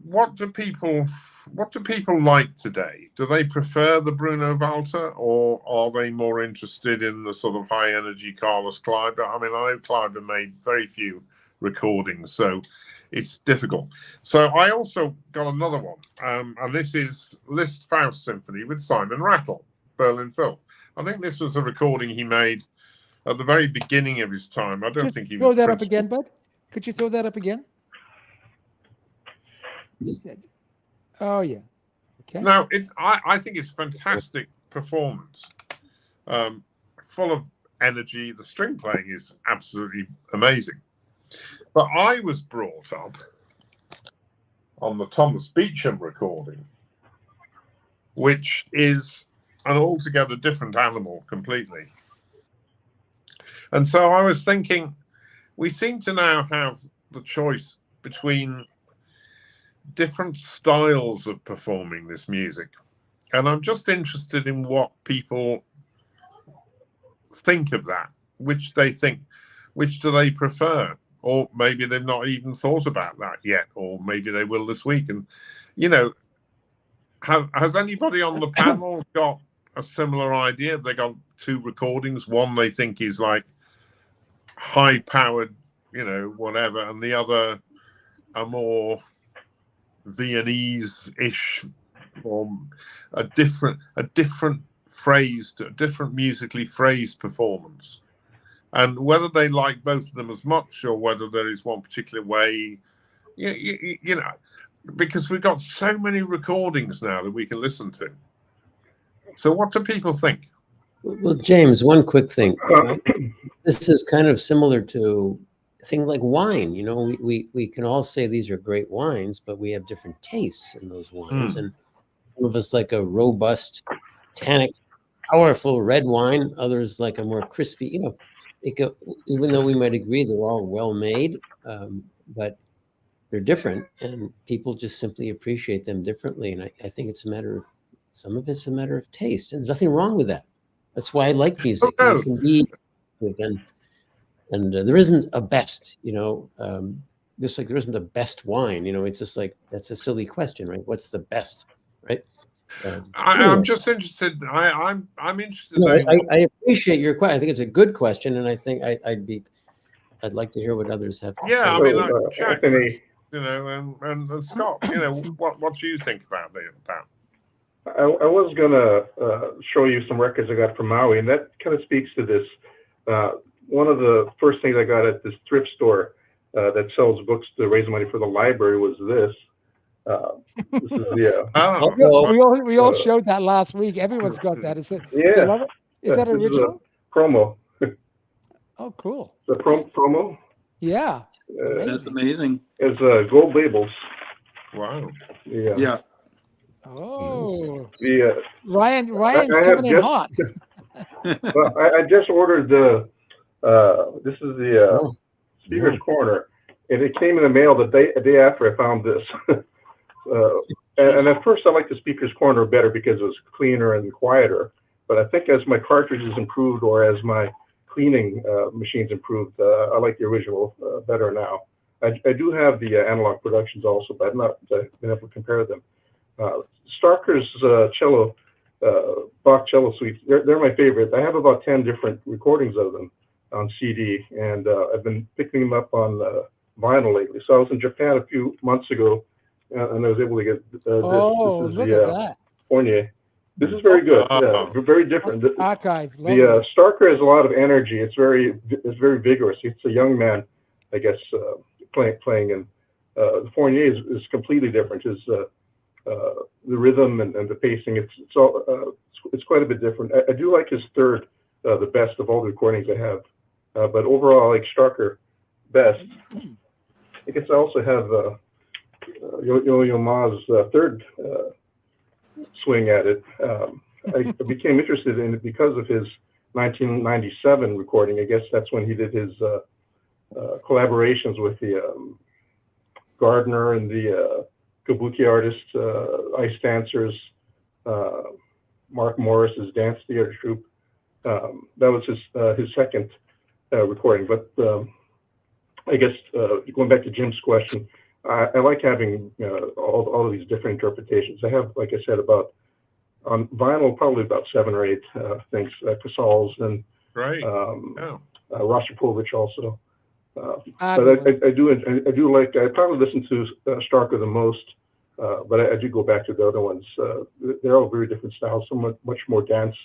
what do people what do people like today? Do they prefer the Bruno Walter, or are they more interested in the sort of high energy Carlos Kleiber? I mean, I know Kleiber made very few recordings, so it's difficult. So I also got another one, and this is Liszt Faust Symphony with Simon Rattle, Berlin Phil. I think this was a recording he made at the very beginning of his time. I don't think he throw was that up again, Bud. Could you throw that up again? Oh yeah. Okay. No, I think it's fantastic performance, full of energy. The string playing is absolutely amazing. But I was brought up on the Thomas Beecham recording, which is an altogether different animal completely. And so I was thinking, we seem to now have the choice between different styles of performing this music. And I'm just interested in what people think of that, which they think, which do they prefer? Or maybe they've not even thought about that yet, or maybe they will this week. And, you know, has anybody on the panel got a similar idea? Have they got two recordings? One they think is like high powered, you know, whatever, and the other a more Viennese-ish, or a different phrased, a different musically phrased performance, and whether they like both of them as much, or whether there is one particular way, you know, because we've got so many recordings now that we can listen to. So what do people think? Well, James, one quick thing. Right? This is kind of similar to a thing like wine. You know, we can all say these are great wines, but we have different tastes in those wines. And some of us like a robust, tannic, powerful red wine. Others like a more crispy, you know, even though we might agree they're all well made, but they're different, and people just simply appreciate them differently. And I think it's a matter of, some of it's a matter of taste, and there's nothing wrong with that. That's why I like music. Oh, it can be, and there isn't a best, you know, just like there isn't a best wine, you know. It's just like, that's a silly question, right? What's the best, right? I'm just interested. I'm interested. No, I appreciate your question. I think it's a good question, and I think I'd like to hear what others have to say. I mean, like Jack, you know, and Scott, you know, what do you think about that? I was gonna show you some records I got from Maui, and that kind of speaks to this. One of the first things I got at this thrift store that sells books to raise money for the library was this. This is the. We all showed that last week. Everyone's got that. Is it? Yeah. Do you love it? Is that original? Is a promo. Oh, cool. The promo. Yeah. That's amazing. It's gold labels. Wow. Yeah. Oh. The Ryan's coming in hot. Well, I just ordered the. This is the Speaker's Corner, and it came in the mail a day after I found this. And at first, I liked the Speaker's Corner better because it was cleaner and quieter. But I think as my cartridges improved, or as my cleaning machines improved, I like the original better now. I do have the analog productions also, but I've not been able to compare them. Starker's cello, Bach cello suites, they're my favorite. I have about 10 different recordings of them on CD, and I've been picking them up on vinyl lately. So I was in Japan a few months ago, and I was able to get this. Look at that. Fournier. This is very good. Very different. Archive. The Starker has a lot of energy. It's very vigorous. It's a young man, I guess, playing, and the Fournier is completely different. His the rhythm and the pacing, it's quite a bit different. I do like his third the best of all the recordings I have, but overall I like Starker best. I guess I also have Yo-Yo Ma's third swing at it. I became interested in it because of his 1997 recording. I guess that's when he did his collaborations with the Gardner and the Kabuki artists, Ice Dancers, Mark Morris's Dance Theater Troupe. That was his second recording. But I guess going back to Jim's question, I like having all of these different interpretations. I have, like I said, about on vinyl probably about 7 or 8 things. Casals and Right. Rostropovich also. But I do like. I probably listen to Starker the most, but I do go back to the other ones. They're all very different styles. Some much more dance,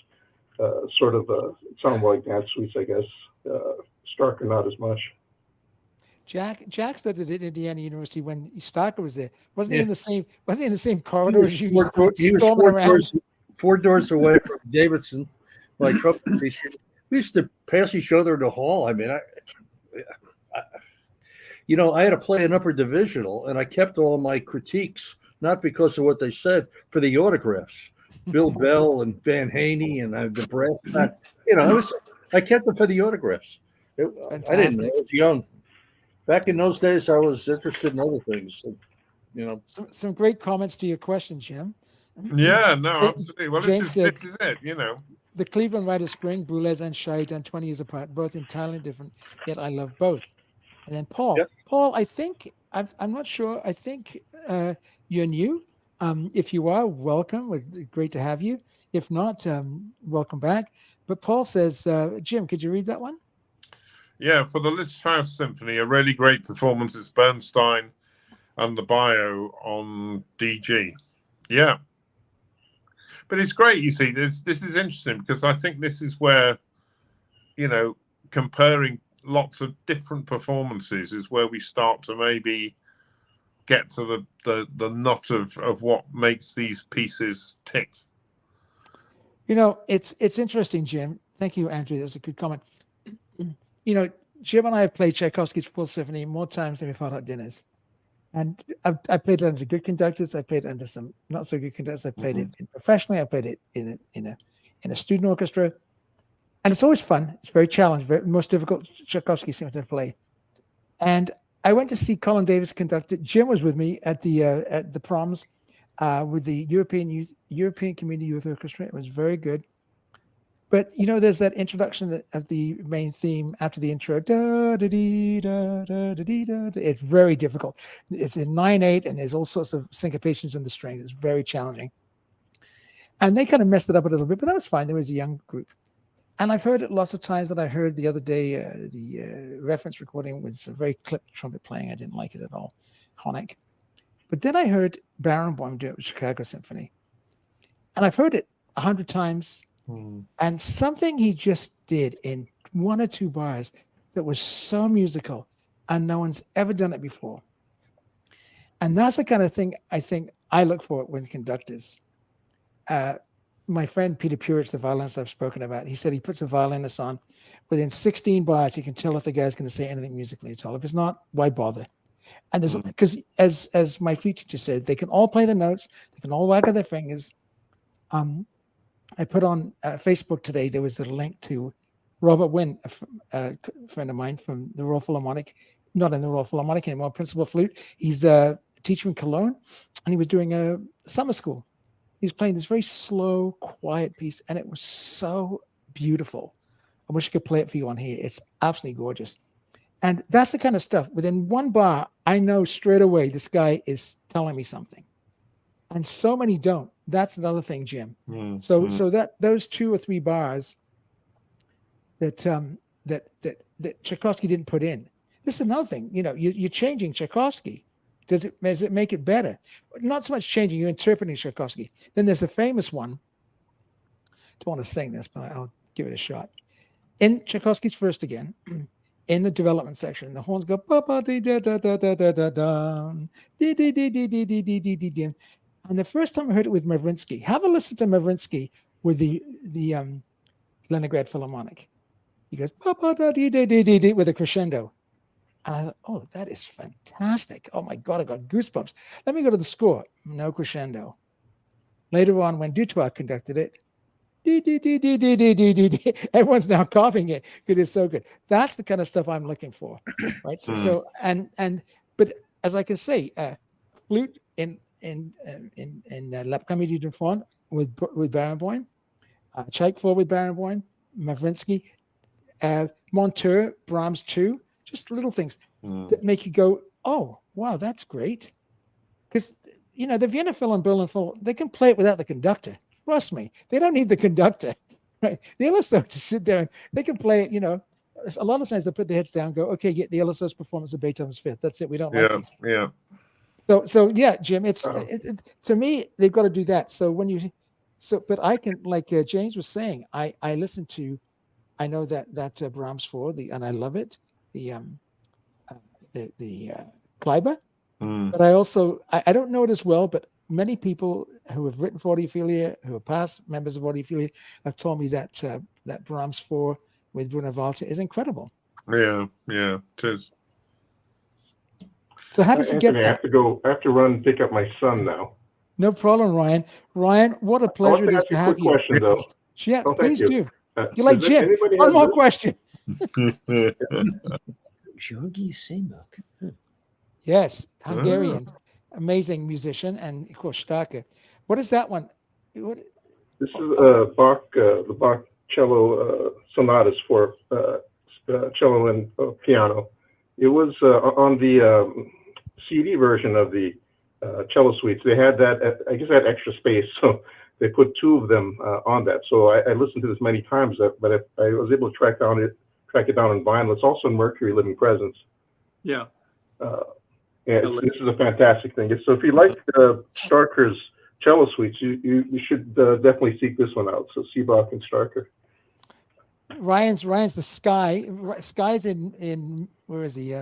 sort of sound more like dance suites, I guess. Starker not as much. Jack studied at Indiana University when Starker was there. Wasn't he in the same corridor as you? He was 4 doors away from Davidson, my trumpet teacher. We used to pass each other in the hall. I mean, I had to play an upper divisional, and I kept all my critiques, not because of what they said, for the autographs. Bill Bell and Van Haney and the brass back. I kept them for the autographs. I didn't know. I was young. Back in those days, I was interested in other things. Some great comments to your question, Jim. Yeah, no, absolutely. Well, this is it. The Cleveland Riders Spring, Boulez and Shai done 20 years apart, both entirely different, yet I love both. And then Paul. Yep. Paul, I think, I'm not sure, I think you're new. If you are, welcome. Great to have you. If not, welcome back. But Paul says, Jim, could you read that one? Yeah, for the Liszt Faust Symphony, a really great performance is Bernstein and the bio on DG. Yeah. But it's great, you see. This is interesting because I think this is where, comparing lots of different performances is where we start to maybe get to the nut of what makes these pieces tick. It's interesting, Jim. Thank you, Andrew. That was a good comment. Jim and I have played Tchaikovsky's Full Symphony more times than we've had hot dinners. And I played it under good conductors. I played it under some not so good conductors. I played it professionally. I played it in a student orchestra. And it's always fun. It's very challenging, most difficult Tchaikovsky symphony to play. And I went to see Colin Davis conduct it. Jim was with me at the Proms with the European Community Youth Orchestra. It was very good. But there's that introduction of the main theme after the intro. Da, da, dee, da, da, da, dee, da, da. It's very difficult. It's in 9/8, and there's all sorts of syncopations in the strings. It's very challenging. And they kind of messed it up a little bit, but that was fine. There was a young group. And I've heard it lots of times. That I heard the other day the reference recording with some very clipped trumpet playing. I didn't like it at all, Honeck. But then I heard Barenboim do it with Chicago Symphony. And I've heard it 100 times. And something he just did in 1 or 2 bars that was so musical, and no one's ever done it before. And that's the kind of thing I think I look for when conductors. My friend Peter Puritz, the violinist I've spoken about, he said he puts a violinist on. Within 16 bars, he can tell if the guy's going to say anything musically at all. If it's not, why bother? And there's because as my flute teacher said, they can all play the notes, they can all waggle their fingers. I put on Facebook today, there was a link to Robert Wynn, a friend of mine from the Royal Philharmonic, not in the Royal Philharmonic anymore, principal flute. He's a teacher in Cologne, and he was doing a summer school. He was playing this very slow, quiet piece, and it was so beautiful. I wish I could play it for you on here. It's absolutely gorgeous. And that's the kind of stuff. Within 1 bar, I know straight away this guy is telling me something. And so many don't. That's another thing, Jim. So that those 2 or 3 bars that Tchaikovsky didn't put in. This is another thing. You're changing Tchaikovsky. Does it make it better? Not so much changing. You're interpreting Tchaikovsky. Then there's the famous one. I don't want to sing this, but I'll give it a shot. In Tchaikovsky's First Again, in the development section, the horns go ba ba dee da da da da da da da dee dee dee dee dee dee dee dee dee dee. And the first time I heard it with Mavrinsky, have a listen to Mavrinsky with the Leningrad Philharmonic. He goes ba ba da dee dee dee dee dee with a crescendo. And I thought, oh, that is fantastic. Oh my God, I got goosebumps. Let me go to the score. No crescendo. Later on, when Dutoit conducted it, dee, dee, dee, dee, dee, dee, dee, dee, dee. Everyone's now copying it because it's so good. That's the kind of stuff I'm looking for, right? But as I can say, flute in La Comédie du Fond with Barenboim, Tchaik 4 with Barenboim, Mavrinsky, Monteur, Brahms 2, just little things that make you go, oh, wow, that's great. Because, you know, the Vienna Phil and Berlin Phil, they can play it without the conductor. Trust me, they don't need the conductor. Right? The LSO to sit there and they can play it, you know. A lot of times they put their heads down and go, okay, get the LSO's performance of Beethoven's Fifth. That's it. We don't like you. Yeah. So yeah, Jim, it's to me, they've got to do that. But I can, like James was saying, I listen to, I know that Brahms 4, and I love it. The Kleiber. But I also, I don't know it as well, but many people who have written for Audiophilia, who are past members of Audiophilia, have told me that that Brahms 4 with Bruno Walter is incredible. Yeah, it is. So how does it get that? I have to run and pick up my son now. No problem, Ryan. Ryan, what a pleasure it is to have you. Question, though. Yeah, oh, please you. do. You like Jim? One more question. Georgi Semak. Yes, Hungarian, amazing musician, and of course Starker. What is that one? This is Bach, the Bach cello sonatas for cello and piano. It was on the CD version of the cello suites. They had that, I guess, that extra space, so they put 2 of them on that. So I listened to this many times, but I was able to track it down in vinyl. It's also in Mercury Living Presence. Yeah. This is a fantastic thing. So if you like Starker's cello suites, you should definitely seek this one out. So Seebach and Starker. Ryan's the Sky. Sky's in where is he?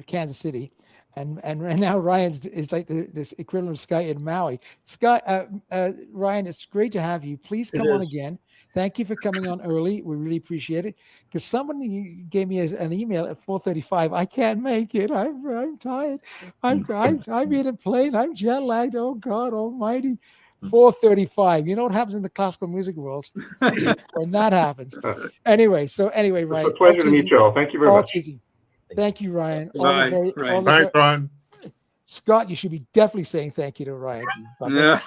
Kansas City, and now Ryan's is like this equivalent of Sky in Maui. Sky, Ryan, it's great to have you. Please come on again. Thank you for coming on early. We really appreciate it. Because someone gave me an email at 4:35. I can't make it. I'm tired. I'm in a plane. I'm jet lagged. Oh God Almighty. 4:35. You know what happens in the classical music world when that happens. Anyway, Ryan. It's a pleasure to meet you all. Thank you very much. Thank you, Ryan. Thanks, Ryan. Scott, you should be definitely saying thank you to Ryan. Yeah.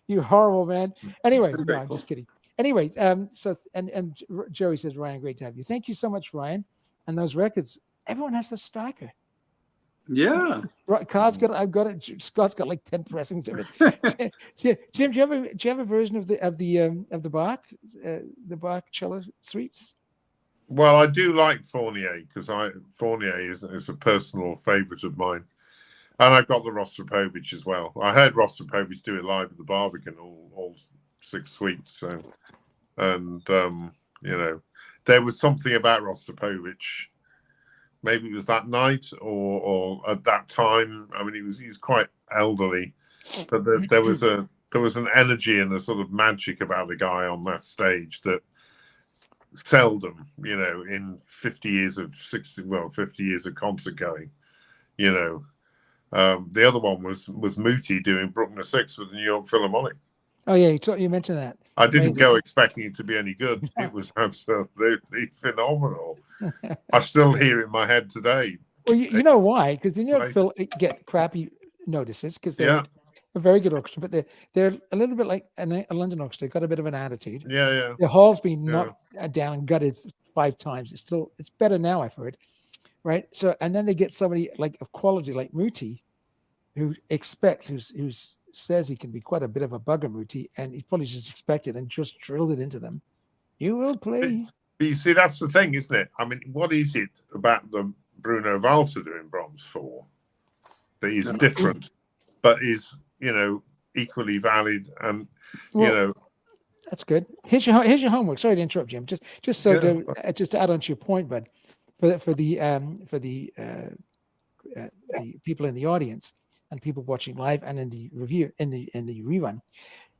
You horrible man. Anyway, no, I'm just kidding. Anyway, so and Joey says, Ryan, great to have you. Thank you so much, Ryan. And those records, everyone has the Starker. Yeah. I've got it. Scott's got like 10 pressings of it. Jim, do you have a version of the Bach cello suites? Well, I do like Fournier because Fournier is a personal favourite of mine. And I've got the Rostropovich as well. I heard Rostropovich do it live at the Barbican, all 6 suites. So, and you know, there was something about Rostropovich. Maybe it was that night or at that time. I mean, he was quite elderly, but there was an energy and a sort of magic about the guy on that stage that seldom, you know, in 50 years of concert going, you know. The other one was Muti doing Bruckner 6 with the New York Philharmonic. Oh yeah, you mentioned that. I didn't go expecting it to be any good. It was absolutely phenomenal. I still hear it in my head today. Well, you know why? Because the New York Phil get crappy notices because they're a very good orchestra, but they're a little bit like a London orchestra. They've got a bit of an attitude. Yeah. The hall's been knocked down and gutted 5 times. It's better now, I've heard. Right. So, and then they get somebody like of quality like Muti, who says he can be quite a bit of a bugger, Muti, and he probably just expected and just drilled it into them. You will play. But you see, that's the thing, isn't it? I mean, what is it about the Bruno Walter doing Brahms 4 that is different, but is, you know, equally valid and, you know. That's good. Here's your homework. Sorry to interrupt, Jim. Just to add on to your point, bud. For the people in the audience and people watching live and in the review in the rerun,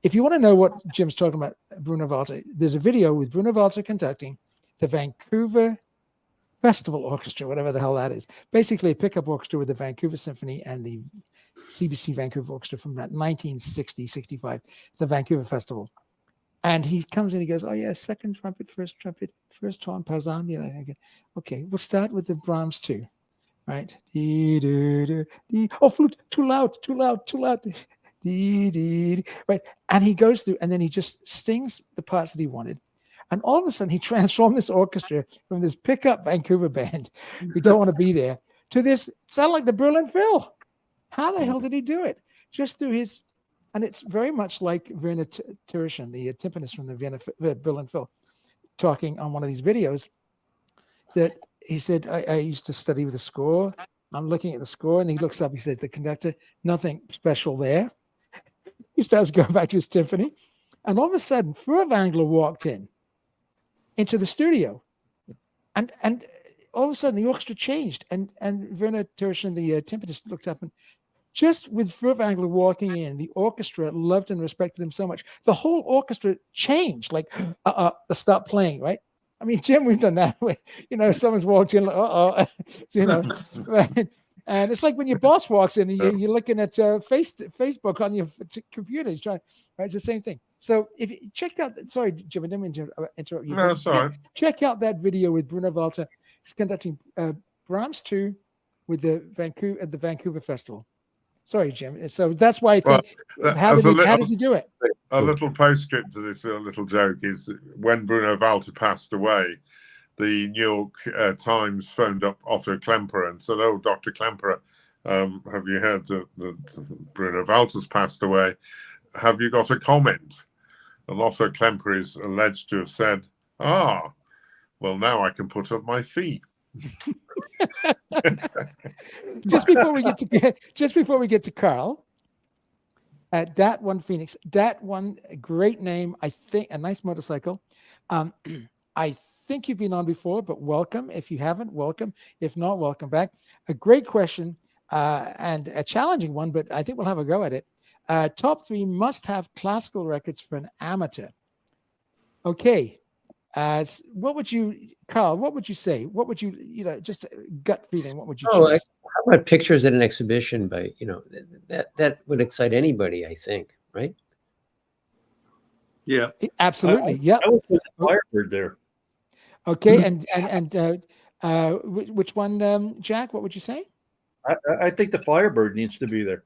if you want to know what Jim's talking about, Bruno Walter, there's a video with Bruno Walter conducting the Vancouver Festival Orchestra, whatever the hell that is. Basically, a pickup orchestra with the Vancouver Symphony and the CBC Vancouver Orchestra from that 1960-65, the Vancouver Festival. And he comes in, he goes, oh yeah, second trumpet, first horn, Pausan, you know. Okay, we'll start with the Brahms 2, right? Oh, flute, too loud. Right, and he goes through, and then he just sings the parts that he wanted. And all of a sudden, he transformed this orchestra from this pickup Vancouver band who don't want to be there to this, sound like the Berlin Phil. How the hell did he do it? Just through his, and it's very much like Werner Tirschen, the timpanist from the Berlin Phil, talking on one of these videos that he said, I used to study with the score. I'm looking at the score, and he looks up, he said, the conductor, nothing special there. He starts going back to his timpani, and all of a sudden, Furtwängler walked into the studio, and all of a sudden the orchestra changed, and Werner Tirschen, the timpanist, looked up, and just with Furtwängler walking in, the orchestra loved and respected him so much. The whole orchestra changed, like, stop playing, right? I mean, Jim, we've done that. Someone's walked in, like, right? And it's like when your boss walks in and you're looking at Facebook on your computer. He's trying, right? It's the same thing. So if you checked out, sorry, Jim, I didn't mean to interrupt you. No, sorry. Check out that video with Bruno Walter. He's conducting Brahms 2 with the Vancouver Festival. Sorry, Jim. So that's why I think, how does he do it? A little postscript to this little joke is when Bruno Walter passed away, the New York Times phoned up Otto Klemperer and said, "Oh, Dr. Klemperer, have you heard that Bruno Walter's passed away? Have you got a comment?" And Otto Klemperer is alleged to have said, "Ah, well, now I can put up my fee." Just before we get to Carl, Dat One Phoenix. Dat One, a great name. I think a nice motorcycle. I think you've been on before, but welcome. If you haven't, welcome. If not, welcome back. A great question and a challenging one, but I think we'll have a go at it. Top 3 must-have classical records for an amateur. Okay. What would you, Carl? What would you say? What would you, just gut feeling? What would you choose? How about pictures at an exhibition? By that would excite anybody, I think, right? Yeah, absolutely. Yeah, I would put the Firebird there. Okay, and which one, Jack? What would you say? I think the Firebird needs to be there.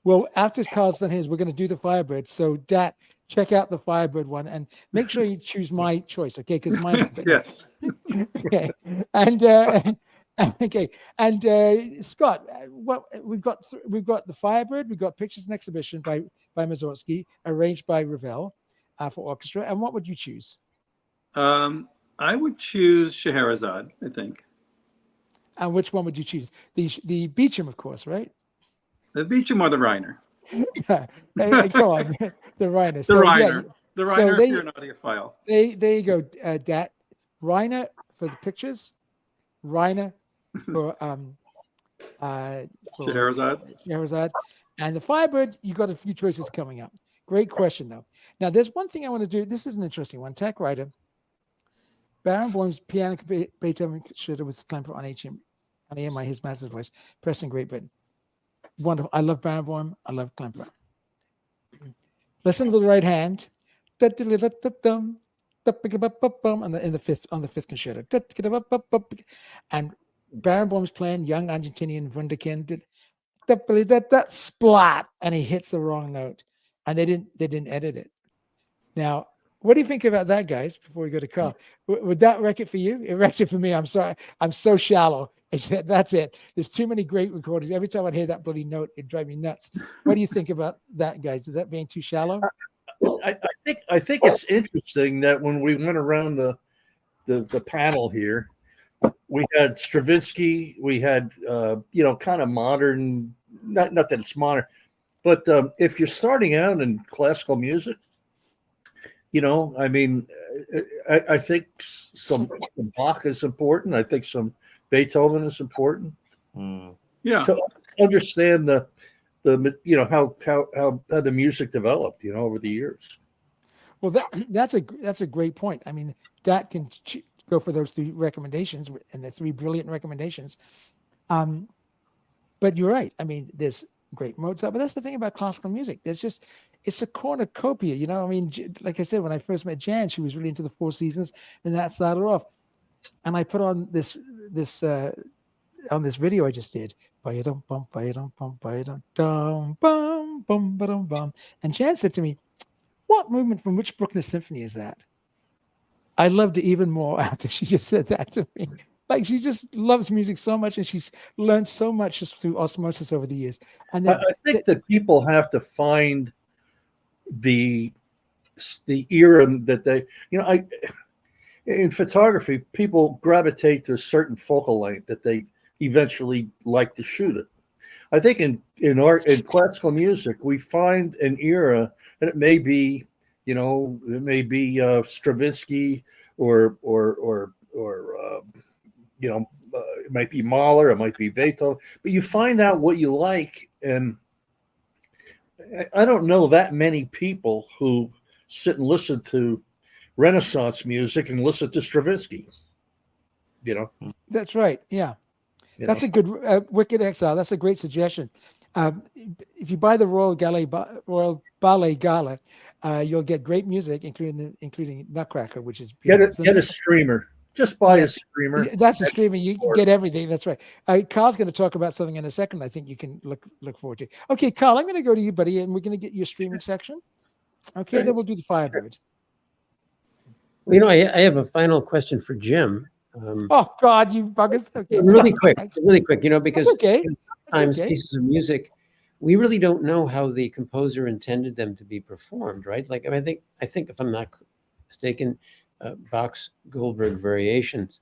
Well, after Carl's done his, we're going to do the Firebird. So, Dat, check out the Firebird one and make sure you choose my choice, okay? Because mine. Yes. Okay, and okay, and Scott, what we've got the Firebird. We've got Pictures and Exhibition by Mussorgsky, arranged by Ravel for orchestra. And what would you choose? I would choose Scheherazade, I think. And which one would you choose? The Beecham, of course, right? The Beecham or the Reiner? Go on, the Reiner. The Reiner. The Reiner, if you're an audiophile. There you go, Dat. Reiner for the pictures, Reiner for Scheherazade. And the Firebird, you got a few choices coming up. Great question, though. Now, there's one thing I want to do. This is an interesting one. Tech writer. Barenboim's piano Beethoven concerto with Klemperer on HMI, his master's voice, pressed in Great Britain. Wonderful. I love Barenboim. I love Klemperer. Listen to the right hand. On the fifth concerto. And Barenboim's playing Young Argentinian Wunderkind. That splat, and he hits the wrong note. And they didn't edit it. Now, what do you think about that, guys? Before we go to Carl, would that wreck it for you? It wrecked it for me. I'm sorry. I'm so shallow. That's it. There's too many great recordings. Every time I hear that bloody note, it drives me nuts. What do you think about that, guys? Is that being too shallow? I think it's interesting that when we went around the panel here, we had Stravinsky. We had kind of modern. Not that it's modern, but if you're starting out in classical music. I mean, I think some Bach is important. I think some Beethoven is important. Yeah. To understand the how the music developed, over the years. Well, that's a great point. I mean, that can go for those 3 recommendations and the 3 brilliant recommendations. But you're right. I mean, there's great Mozart, but that's the thing about classical music. It's a cornucopia, I mean, like I said, when I first met Jan, she was really into the 4 seasons, and that started her off. And I put on this on this video I just did. And Jan said to me, "What movement from which Bruckner symphony is that?" I loved it even more after she just said that to me. Like she just loves music so much, and she's learned so much just through osmosis over the years. And I think that people have to find the era that they, in photography, people gravitate to a certain focal length that they eventually like to shoot it. I think in classical music, we find an era, and it may be, Stravinsky or it might be Mahler, it might be Beethoven, but you find out what you like. And I don't know that many people who sit and listen to Renaissance music and listen to Stravinsky. That's right. Yeah. That's a good Wicked Exile. That's a great suggestion. If you buy the Royal Ballet Gala, you'll get great music, including Nutcracker, which is beautiful. Get a streamer. Just buy a streamer. That's a streamer. You can get everything. That's right. Carl's going to talk about something in a second. I think you can look forward to. Okay, Carl, I'm going to go to you, buddy, and we're going to get your streaming section. Okay, then we'll do the Firebird. Well, I have a final question for Jim. Oh God, you buggers! Okay, really quick, because okay. Sometimes pieces of music, we really don't know how the composer intended them to be performed, right? Like, I think if I'm not mistaken, Bach's Goldberg variations,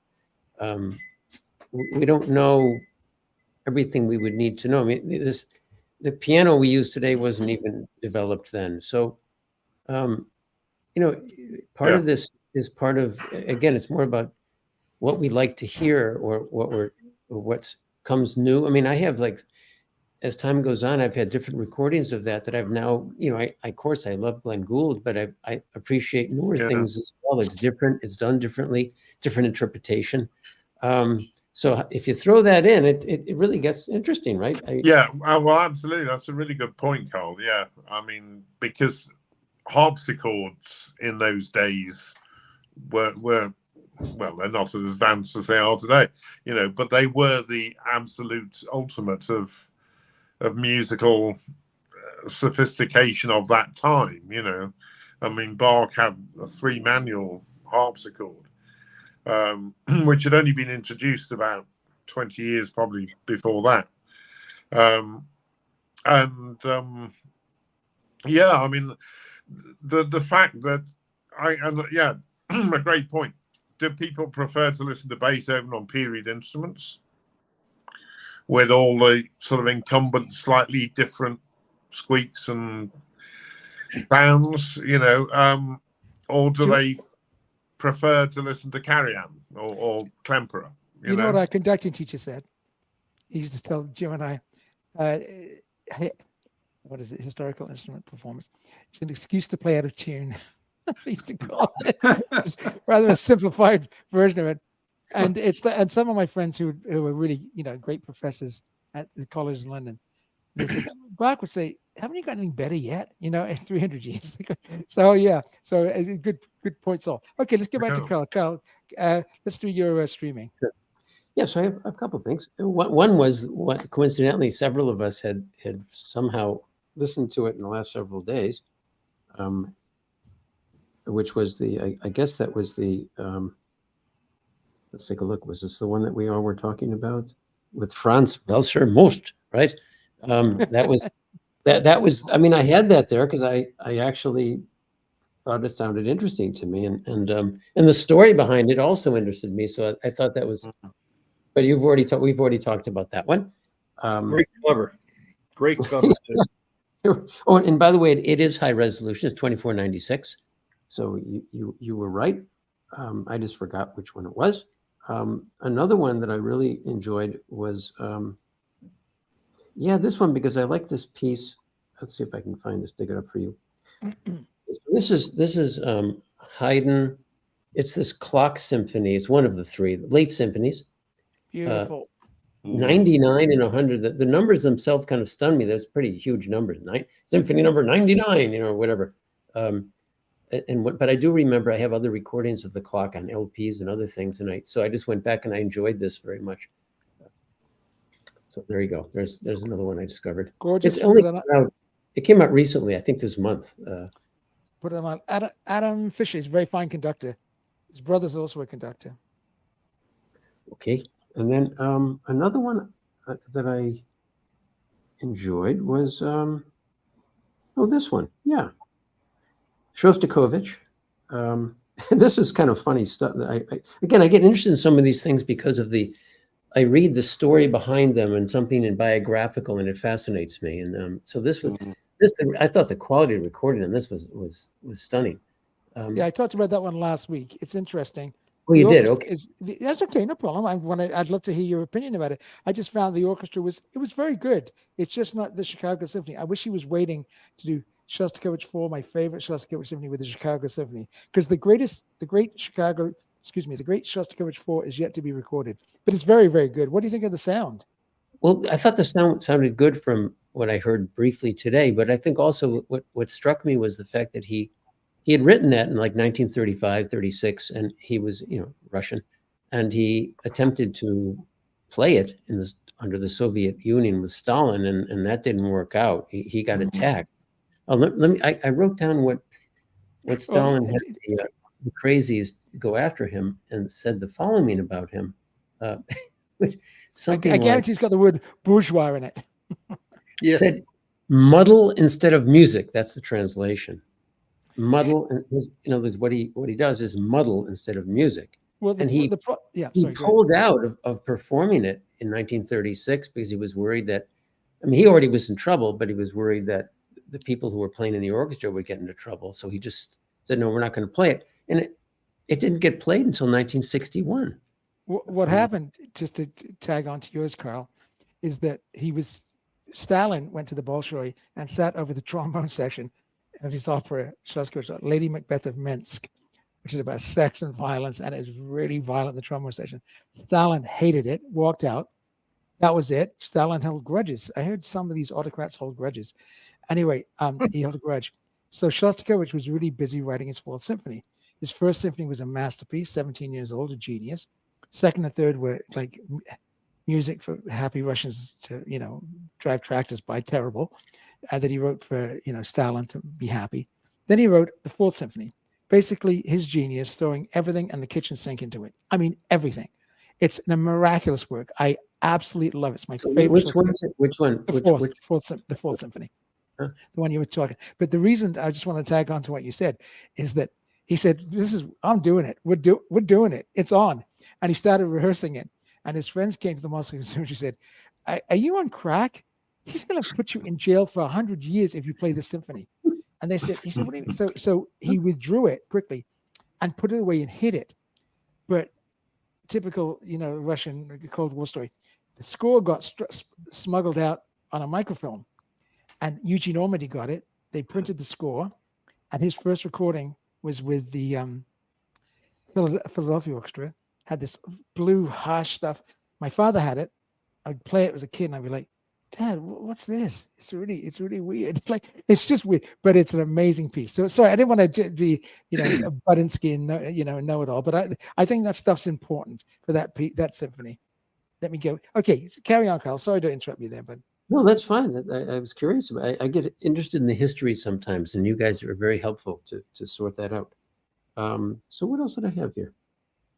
we don't know everything we would need to know. I mean, the piano we use today wasn't even developed then. So, part of this is part of, again, it's more about what we like to hear or what comes new. I mean, I have, like, as time goes on, I've had different recordings of that I've now, of course I love Glenn Gould, but I appreciate newer things as well. It's different, it's done differently, different interpretation. So if you throw that in, it really gets interesting, right? Well, absolutely. That's a really good point, Carl. Yeah. I mean, because harpsichords in those days were well, they're not as advanced as they are today, but they were the absolute ultimate of musical sophistication of that time. I mean, Bach had a 3-manual harpsichord, which had only been introduced about 20 years probably before that. I mean, the fact that a great point. Do people prefer to listen to Beethoven on period instruments with all the sort of incumbent, slightly different squeaks and sounds, or do they prefer to listen to Karajan or Klemperer? You know what our conducting teacher said? He used to tell Jim and I, what is it, historical instrument performance? It's an excuse to play out of tune. He used to call it, rather a simplified version of it. And and some of my friends who were really, great professors at the college in London, they said, Bach would say, haven't you got anything better yet? In 300 years. So good point, Saul. Okay, let's get back to Carl. Carl, let's do your streaming. Sure. Yeah, so I have a couple of things. One was what coincidentally several of us had somehow listened to it in the last several days, which was I guess that was the. Let's take a look. Was this the one that we all were talking about with Franz Welser Most, right? That was that was. I mean, I had that there because I actually thought it sounded interesting to me, and the story behind it also interested me. So I thought that was. But we've already talked about that one. Great cover too. Oh, and by the way, it is high resolution. It's 2496. So you were right. I just forgot which one it was. Another one that I really enjoyed was, this one, because I like this piece. Let's see if I can find this, dig it up for you. This is Haydn. It's this clock symphony. It's one of the 3 late symphonies. Beautiful. 99 and 100. The numbers themselves kind of stun me. There's pretty huge numbers. Symphony number 99, or whatever. But I do remember I have other recordings of the clock on LPs and other things, so I just went back and I enjoyed this very much. So there you go. There's another one I discovered. Gorgeous. It came out recently, I think this month. Put them on. Adam Fisher is a very fine conductor. His brother's also a conductor. Okay. And then another one that I enjoyed was, this one. Yeah. Shostakovich. This is kind of funny stuff. Again, I get interested in some of these things because of I read the story behind them and something in biographical, and it fascinates me. And so I thought the quality of recording on this was stunning. Yeah, I talked about that one last week. It's interesting. Oh, you did? Okay. That's okay, no problem. I'd love to hear your opinion about it. I just found the orchestra was very good. It's just not the Chicago Symphony. I wish he was waiting to do Shostakovich 4, my favorite Shostakovich Symphony, with the Chicago Symphony, because the great Shostakovich 4 is yet to be recorded, but it's very, very good. What do you think of the sound? Well, I thought the sound sounded good from what I heard briefly today, but I think also what struck me was the fact that he had written that in like 1935, 36, and he was, Russian, and he attempted to play it under the Soviet Union with Stalin, and that didn't work out. He got attacked. Let me. I wrote down what Stalin had the crazies go after him, and said the following about him. Something I guarantee he's got the word bourgeois in it. Yeah. Said muddle instead of music. That's the translation. Muddle, in other words, what he does is muddle instead of music. Well, he pulled out of performing it in 1936 because he was worried that, he already was in trouble, but he was worried that the people who were playing in the orchestra would get into trouble. So he just said, no, we're not going to play it. And it didn't get played until 1961. What happened, just to tag on to yours, Carl, is that Stalin went to the Bolshoi and sat over the trombone section of his opera, Shostakovich, Lady Macbeth of Minsk, which is about sex and violence, and it's really violent, the trombone section. Stalin hated it, walked out. That was it. Stalin held grudges. I heard some of these autocrats hold grudges. Anyway, he held a grudge. So Shostakovich was really busy writing his Fourth Symphony. His First Symphony was a masterpiece, 17 years old, a genius. Second and third were like music for happy Russians to, drive tractors by, terrible. That he wrote for, Stalin to be happy. Then he wrote the Fourth Symphony. Basically, his genius, throwing everything and the kitchen sink into it. I mean, everything. It's a miraculous work. I absolutely love it. It's my favorite. Which one is it? Which one? The Fourth Symphony. Huh? The one you were talking. But the reason I just want to tag on to what you said is that he said, I'm doing it. We're doing it. It's on. And he started rehearsing it. And his friends came to the Moscow Conservatory and said, are you on crack? He's going to put you in jail for 100 years if you play this symphony. And he said, what do you mean? So he withdrew it quickly and put it away and hid it. But typical, Russian Cold War story, the score got smuggled out on a microfilm, and Eugene Ormandy got it. They printed the score, and his first recording was with the Philadelphia Orchestra. Had this blue harsh stuff. My father had it. I'd play it as a kid, and I'd be like, Dad, what's this? It's really weird. Like, it's just weird, but it's an amazing piece. So sorry, I didn't want to be, a Budinsky and know it all, but I think that stuff's important for that symphony. Let me go. Okay, so carry on, Carl. Sorry to interrupt you there, but no, that's fine. I was curious. I get interested in the history sometimes, and you guys are very helpful to sort that out. So what else did I have here?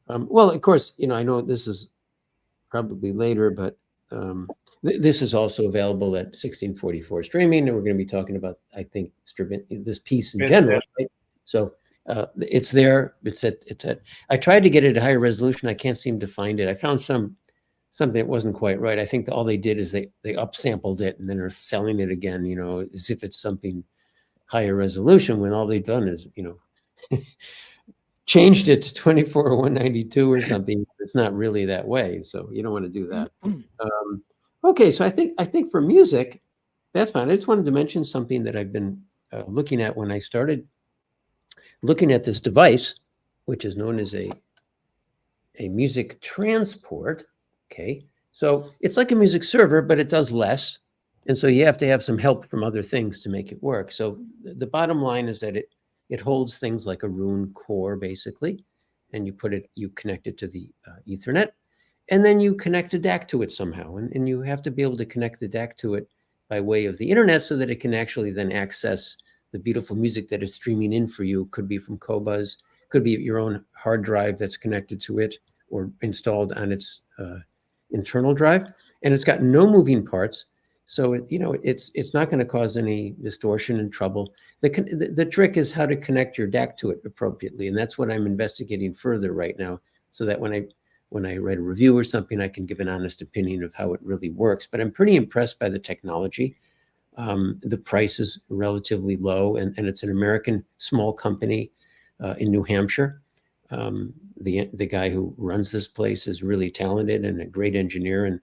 Well, of course, I know this is probably later, but this is also available at 1644 streaming, and we're going to be talking about, I think, this piece in general. Right? So it's there. It's at. I tried to get it at higher resolution. I can't seem to find it. I found something that wasn't quite right. I think all they did is they upsampled it and then are selling it again, as if it's something higher resolution, when all they've done is, changed it to 24 or 192 or something. It's not really that way, so you don't want to do that. Okay, so I think for music, that's fine. I just wanted to mention something that I've been looking at when I started looking at this device, which is known as a music transport. Okay, so it's like a music server, but it does less, and so you have to have some help from other things to make it work. So the bottom line is that it holds things like a Roon core, basically, and you connect it to the Ethernet, and then you connect a DAC to it somehow, and you have to be able to connect the DAC to it by way of the internet so that it can actually then access the beautiful music that is streaming in for you. Could be from Qobuz, could be your own hard drive that's connected to it, or installed on its internal drive, and it's got no moving parts. So it's not going to cause any distortion and trouble. The trick is how to connect your DAC to it appropriately, and that's what I'm investigating further right now, so that when I write a review or something, I can give an honest opinion of how it really works. But I'm pretty impressed by the technology. The price is relatively low, and it's an American small company in New Hampshire. The guy who runs this place is really talented and a great engineer, and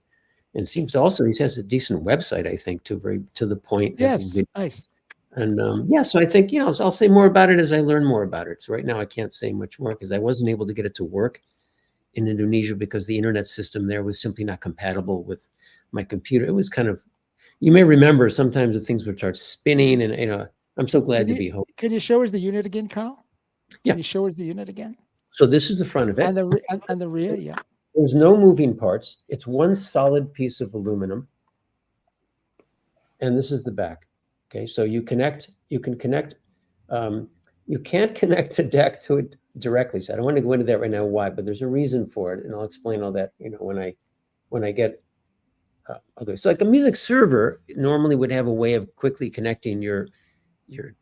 seems to also, he has a decent website, I think, to the point. Yes, nice. And so I think, I'll say more about it as I learn more about it. So right now I can't say much more because I wasn't able to get it to work in Indonesia because the internet system there was simply not compatible with my computer. It was kind of, you may remember sometimes the things would start spinning, and I'm so glad to be home. Can you show us the unit again, Carl? Yeah. Can you show us the unit again? So this is the front of it. And the rear, yeah. There's no moving parts. It's one solid piece of aluminum. And this is the back. Okay, so you can connect, you can't connect the DAC to it directly. So I don't want to go into that right now why, but there's a reason for it. And I'll explain all that, when I get others. So like a music server normally would have a way of quickly connecting your either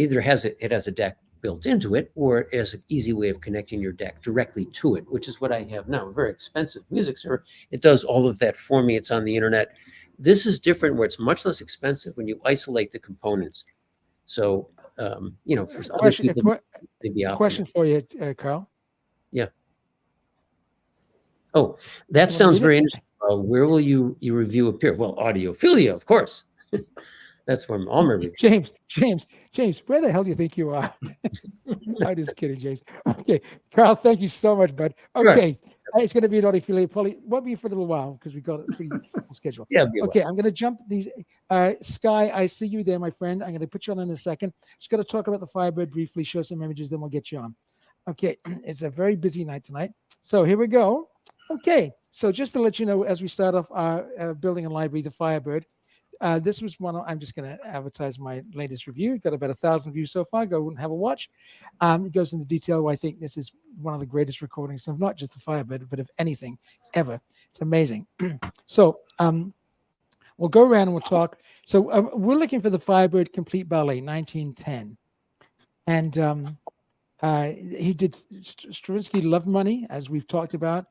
it has a DAC built into it, or it has an easy way of connecting your DAC directly to it, which is what I have now. A very expensive music server. It does all of that for me. It's on the internet. This is different, where it's much less expensive when you isolate the components. So, for other people, question for you, Carl. Yeah. Oh, that sounds very interesting. Where will your review appear? Well, Audiophilia, of course. That's where all my reviews. James, where the hell do you think you are? I'm just kidding, James. Okay, Carl, thank you so much, bud. Okay, sure. It's going to be an Audiophilia. Probably won't be for a little while because we've got a pretty full schedule. Yeah. Okay, I'm going to jump these. Sky, I see you there, my friend. I'm going to put you on in a second. Just got to talk about the Firebird briefly, show some images, then we'll get you on. Okay, it's a very busy night tonight. So here we go. Okay, so just to let you know, as we start off our building and library, the Firebird. This was one. I'm just going to advertise my latest review. Got about 1,000 views so far. Go and have a watch. It goes into detail why I think this is one of the greatest recordings of not just the Firebird, but of anything ever. It's amazing. So we'll go around and we'll talk. So we're looking for the Firebird Complete Ballet, 1910, and he did. Stravinsky loved money, as we've talked about,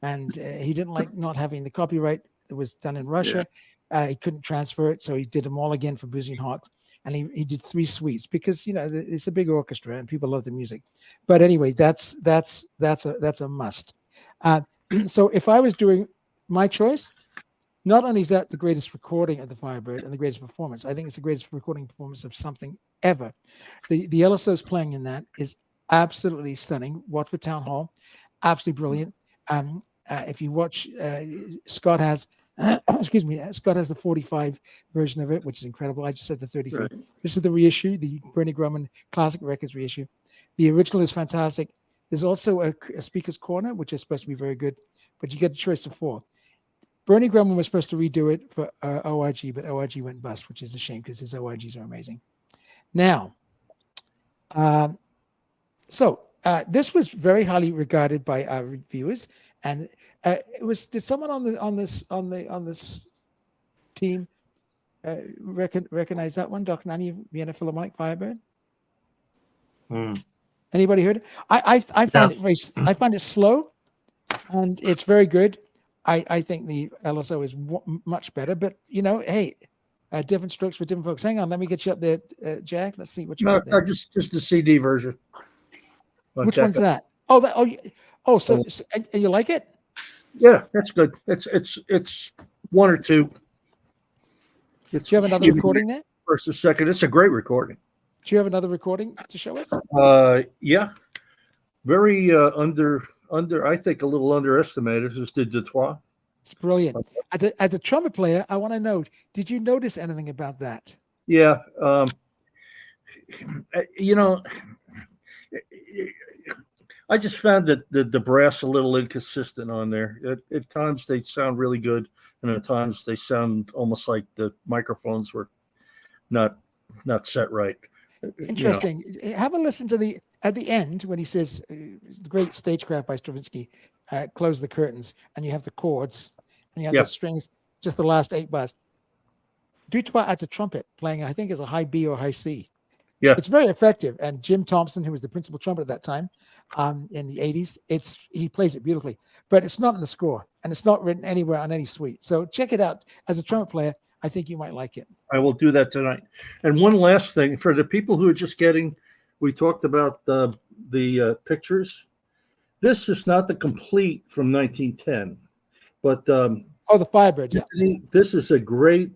and he didn't like not having the copyright that was done in Russia. Yeah. He couldn't transfer it, so he did them all again for Boosey and Hawks, and he did 3 suites because it's a big orchestra and people love the music. But anyway, that's a must. So if I was doing my choice, not only is that the greatest recording of the Firebird and the greatest performance, I think it's the greatest recording performance of something ever. The LSO's playing in that is absolutely stunning. Watford Town Hall, absolutely brilliant. If you watch, Scott has. Scott has the 45 version of it, which is incredible. I just said the 33. Right. This is the reissue, the Bernie Grumman Classic Records reissue. The original is fantastic. There's also a speaker's corner, which is supposed to be very good, but you get a choice of 4. Bernie Grumman was supposed to redo it for ORG, but ORG went bust, which is a shame because his ORGs are amazing. Now, this was very highly regarded by our reviewers, and did someone on this team recognize that one? Dr. Nani, Vienna Philharmonic Firebird. Anybody heard it? I find it I find it slow, and it's very good. I think the LSO is much better, but hey, different strokes for different folks. Hang on, let me get you up there, Jack. Let's see what you got there. Just the CD version. Which one's that? So and you like it? Yeah, that's good. It's 1 or 2. Do you have another recording there? First or second. It's a great recording. Do you have another recording to show us? Yeah. Very I think a little underestimated is the Detroit. It's brilliant. As a trumpet player, I want to know, did you notice anything about that? Yeah. I just found that the brass a little inconsistent on there. At times they sound really good, and at times they sound almost like the microphones were not set right. Interesting. Have a listen to at the end when he says, the great stagecraft by Stravinsky, close the curtains, and you have the chords, and you have the strings, just the last 8 bars. Dutoit adds a trumpet playing, I think, is a high B or high C. Yeah, it's very effective. And Jim Thompson, who was the principal trumpet at that time, in the 80s, he plays it beautifully. But it's not in the score, and it's not written anywhere on any suite. So check it out. As a trumpet player, I think you might like it. I will do that tonight. And one last thing for the people who are just getting, we talked about the pictures. This is not the complete from 1910, but the Firebird. Yeah, this is a great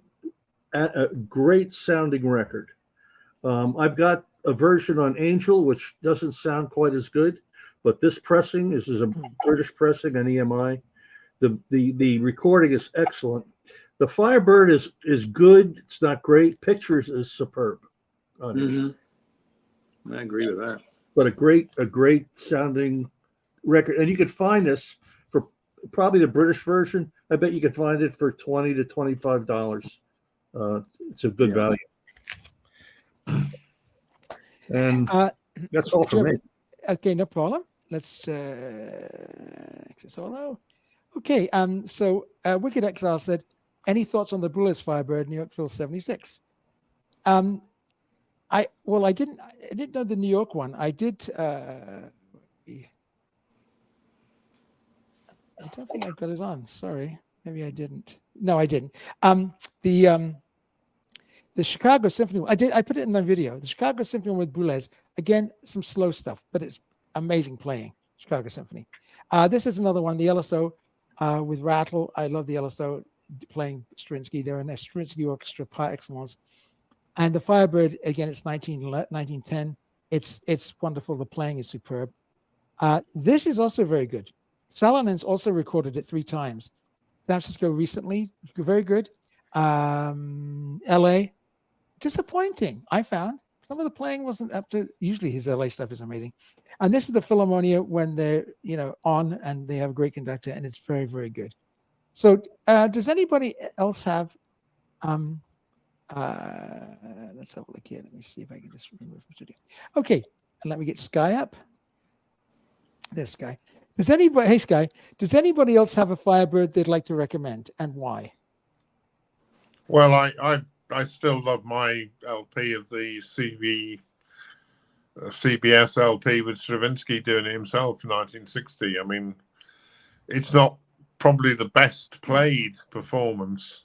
sounding record. I've got a version on Angel, which doesn't sound quite as good, but this pressing, this is a British pressing on EMI. The recording is excellent. The Firebird is good. It's not great. Pictures is superb. I agree with that. But a great sounding record, and you could find this for probably the British version. I bet you could find it for $20 to $25. It's a good value. And that's all for me. Okay, no problem. Let's exit solo. Okay, so Wicked Exile said, any thoughts on the Brulers Firebird, New York Phil 76? I didn't know the New York one. I did. I don't think I've got it on. Sorry, maybe I didn't. No, I didn't. The Chicago Symphony. I put it in the video. The Chicago Symphony with Boulez. Again, some slow stuff, but it's amazing playing. Chicago Symphony. This is another one. The LSO with Rattle. I love the LSO playing Stravinsky. They're in a Stravinsky orchestra par excellence. And the Firebird, again, it's 1910. It's wonderful. The playing is superb. This is also very good. Salonin's also recorded it 3 times. San Francisco recently, very good. LA, disappointing. I found some of the playing wasn't up to. Usually his LA stuff is amazing. And this is the Philharmonia when they're on and they have a great conductor, and it's very, very good. So does anybody else have? Let's have a look here. Let me see if I can just remove from studio. Okay, and let me get Sky up. This Sky. Hey Sky, does anybody else have a Firebird they'd like to recommend, and why? Well, I still love my LP of the CBS LP with Stravinsky doing it himself in 1960. I mean, it's not probably the best played performance,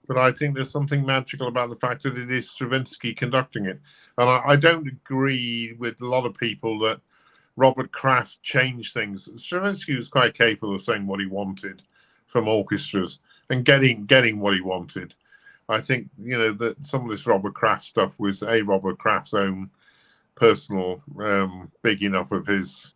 but I think there's something magical about the fact that it is Stravinsky conducting it. And I don't agree with a lot of people that Robert Kraft changed things. Stravinsky was quite capable of saying what he wanted from orchestras and getting what he wanted. I think, that some of this Robert Kraft stuff was Robert Kraft's own personal bigging up of his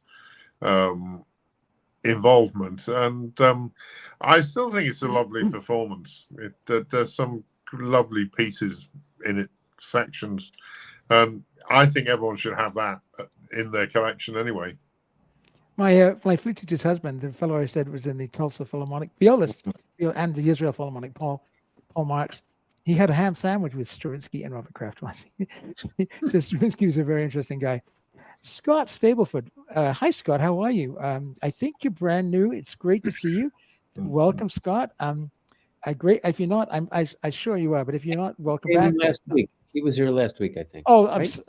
involvement. And I still think it's a lovely performance. There's some lovely pieces in it, sections. I think everyone should have that in their collection anyway. My flute teacher's husband, the fellow I said was in the Tulsa Philharmonic, violist, and the Israel Philharmonic, Paul Marks. He had a ham sandwich with Stravinsky and Robert Kraft once. So Stravinsky was a very interesting guy. Scott Stableford. Hi, Scott. How are you? I think you're brand new. It's great to see you. Welcome, Scott. Great. If you're not, I'm sure you are. But if you're not, welcome back. Last week. He was here last week, I think. Oh, right?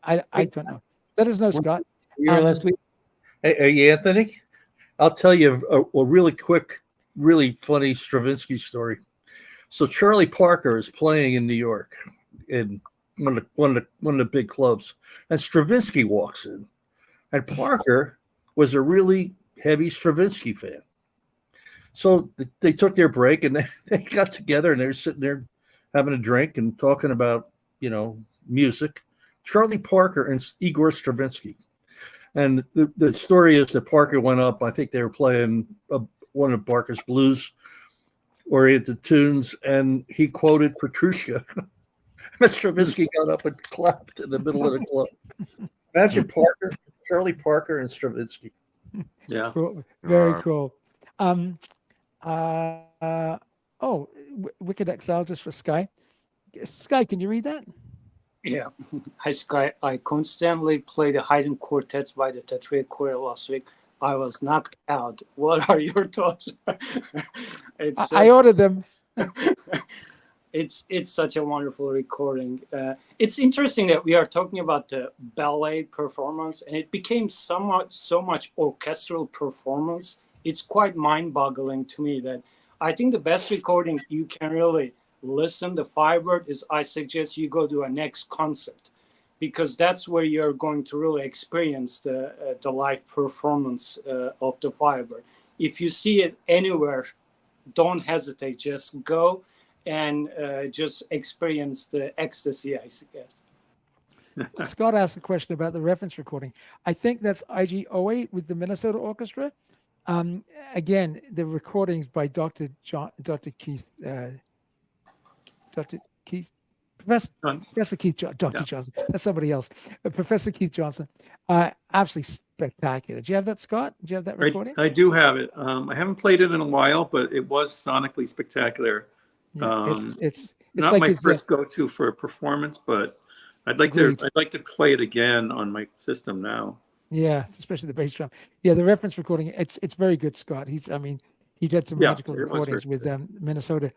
I don't know. Let us know, Scott. You were here last week? Hey, Anthony, I'll tell you a really quick, really funny Stravinsky story. So Charlie Parker is playing in New York in one of the big clubs, and Stravinsky walks in, and Parker was a really heavy Stravinsky fan. So they took their break and they got together and they were sitting there having a drink and talking about music. Charlie Parker and Igor Stravinsky, and the story is that Parker went up. I think they were playing one of Parker's blues-oriented tunes, and he quoted Petrushka. Mr. Stravinsky got up and clapped in the middle of the club. Imagine Charlie Parker and Stravinsky. Yeah, cool. Very cool. Oh, Wicked Exile just for Sky. Sky, can you read that? Yeah. Hi, Sky. I coincidentally played the Haydn quartets by the Tetrier Choir last week. I was knocked out. What are your thoughts? I ordered them. It's such a wonderful recording. It's interesting that we are talking about the ballet performance, and it became so much orchestral performance. It's quite mind-boggling to me that I think the best recording you can really listen the Firebird is, I suggest you go to a next concert, because that's where you're going to really experience the live performance of the Firebird. If you see it anywhere, don't hesitate, just go and just experience the ecstasy, I suggest. Scott asked a question about the reference recording. I think that's IG 08 with the Minnesota Orchestra. Again, the recordings by Dr. Keith, Professor Keith, Dr. Johnson. That's somebody else. Professor Keith Johnson. Absolutely spectacular. Do you have that, Scott? Do you have that recording? I do have it. I haven't played it in a while, but it was sonically spectacular. Yeah, it's not like my first go-to for a performance, but I'd like to play it again on my system now. Yeah, especially the bass drum. Yeah, the reference recording. It's very good, Scott. He did some magical recordings with Minnesota.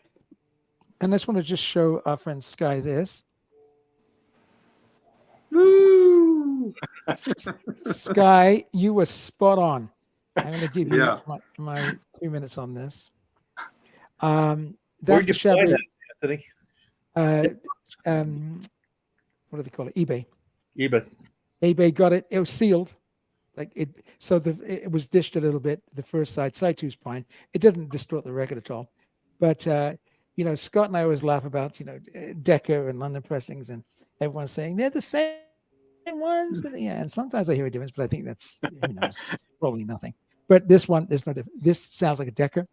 And I just want to just show our friend Sky this. Woo! Sky, you were spot on. I'm going to give you my 2 minutes on this. That's the Chablis. What do they call it? eBay. eBay got it. It was sealed. It was dished a little bit. The first side 2 is fine. It didn't distort the record at all. But Scott and I always laugh about Decca and London pressings, and everyone's saying they're the same ones. And sometimes I hear a difference, but I think that's who knows, probably nothing. But this one, there's no difference. This sounds like a Decca.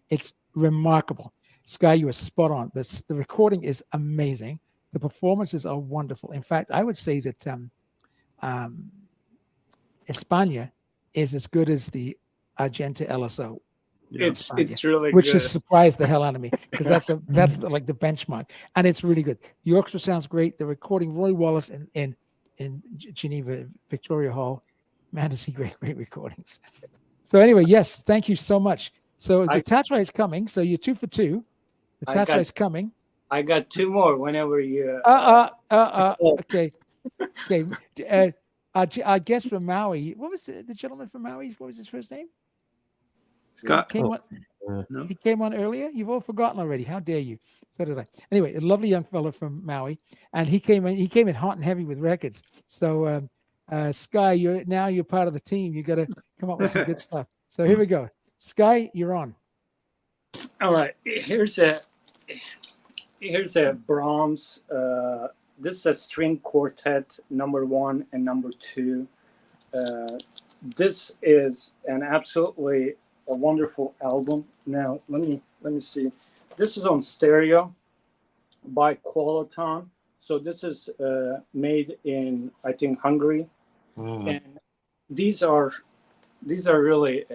It's remarkable. Sky, you are spot on. The recording is amazing. The performances are wonderful. In fact, I would say that España is as good as the Argenta LSO. It's really which good. has surprised the hell out of me, because that's like the benchmark, and it's really good. The orchestra sounds great. The recording, Roy Wallace in Geneva, Victoria Hall, man, is he great recordings. So anyway, yes, thank you so much. So the Tatra is coming. So you're 2 for 2. The Tatra is coming. I got 2 more whenever you. Okay. Our guest from Maui. What was the gentleman from Maui? What was his first name? Scott. He came on earlier. You've all forgotten already. How dare you? So did I. Anyway, a lovely young fellow from Maui, and he came in hot and heavy with records. So Sky, you're part of the team. You got to come up with some good stuff. So here we go. Sky, you're on. All right. Here's a Brahms. This is a string quartet number 1 and number 2. This is an absolutely a wonderful album. Now let me see. This is on stereo by Qualiton. So this is made in, I think, Hungary, and these are really.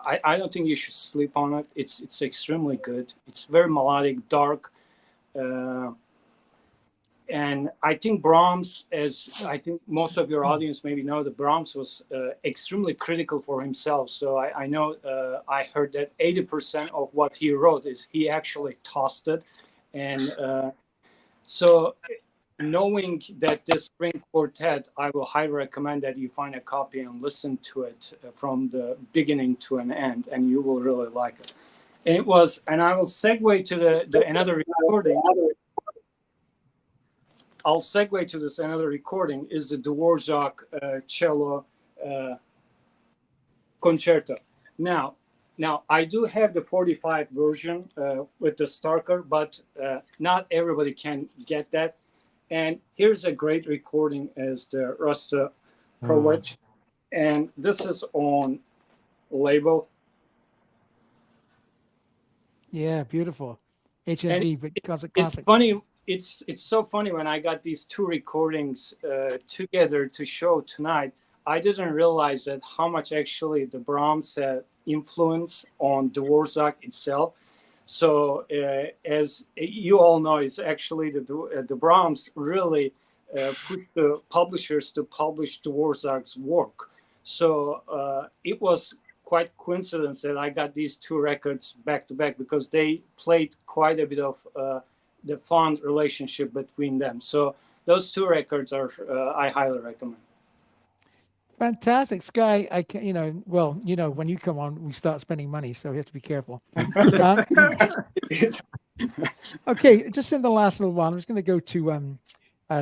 I don't think you should sleep on it. It's extremely good. It's very melodic, dark. And I think Brahms, as I think most of your audience maybe know, that Brahms was extremely critical for himself. So I know I heard that 80% of what he wrote is he actually tossed it. And so knowing that this string quartet, I will highly recommend that you find a copy and listen to it from the beginning to an end, and you will really like it. And I will segue to another recording. I'll segue to this another recording is the Dvorak cello concerto. Now I do have the 45 version with the Starker, but not everybody can get that. And here's a great recording as the Rostropovich, and this is on label. Yeah, beautiful. HMV, but it's funny. It's so funny when I got these 2 recordings together to show tonight. I didn't realize that how much actually the Brahms had influence on Dvorak itself. So as you all know, it's actually the Brahms really pushed the publishers to publish Dvorak's work. So it was quite coincidence that I got these two records back to back, because they played quite a bit of the fond relationship between them. So those two records are I highly recommend. Fantastic, Sky. I can, when you come on, we start spending money, so we have to be careful. Okay, just in the last little while, I'm just going to go to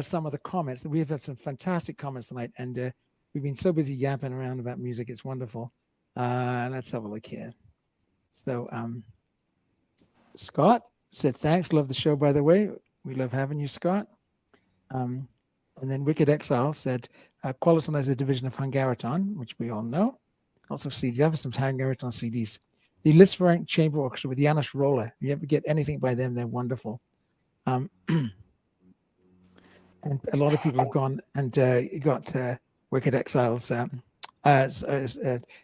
some of the comments. We've had some fantastic comments tonight, and we've been so busy yapping around about music. It's wonderful. Let's have a look here. So, Scott said, thanks. Love the show, by the way. We love having you, Scott. And then Wicked Exile said, Qualiton is a division of Hungariton, which we all know. Also, CDs. I have some Hungariton CDs. The Liszt Chamber Orchestra with Janos Roller. If you ever get anything by them, they're wonderful. And a lot of people have gone and got Wicked Exile's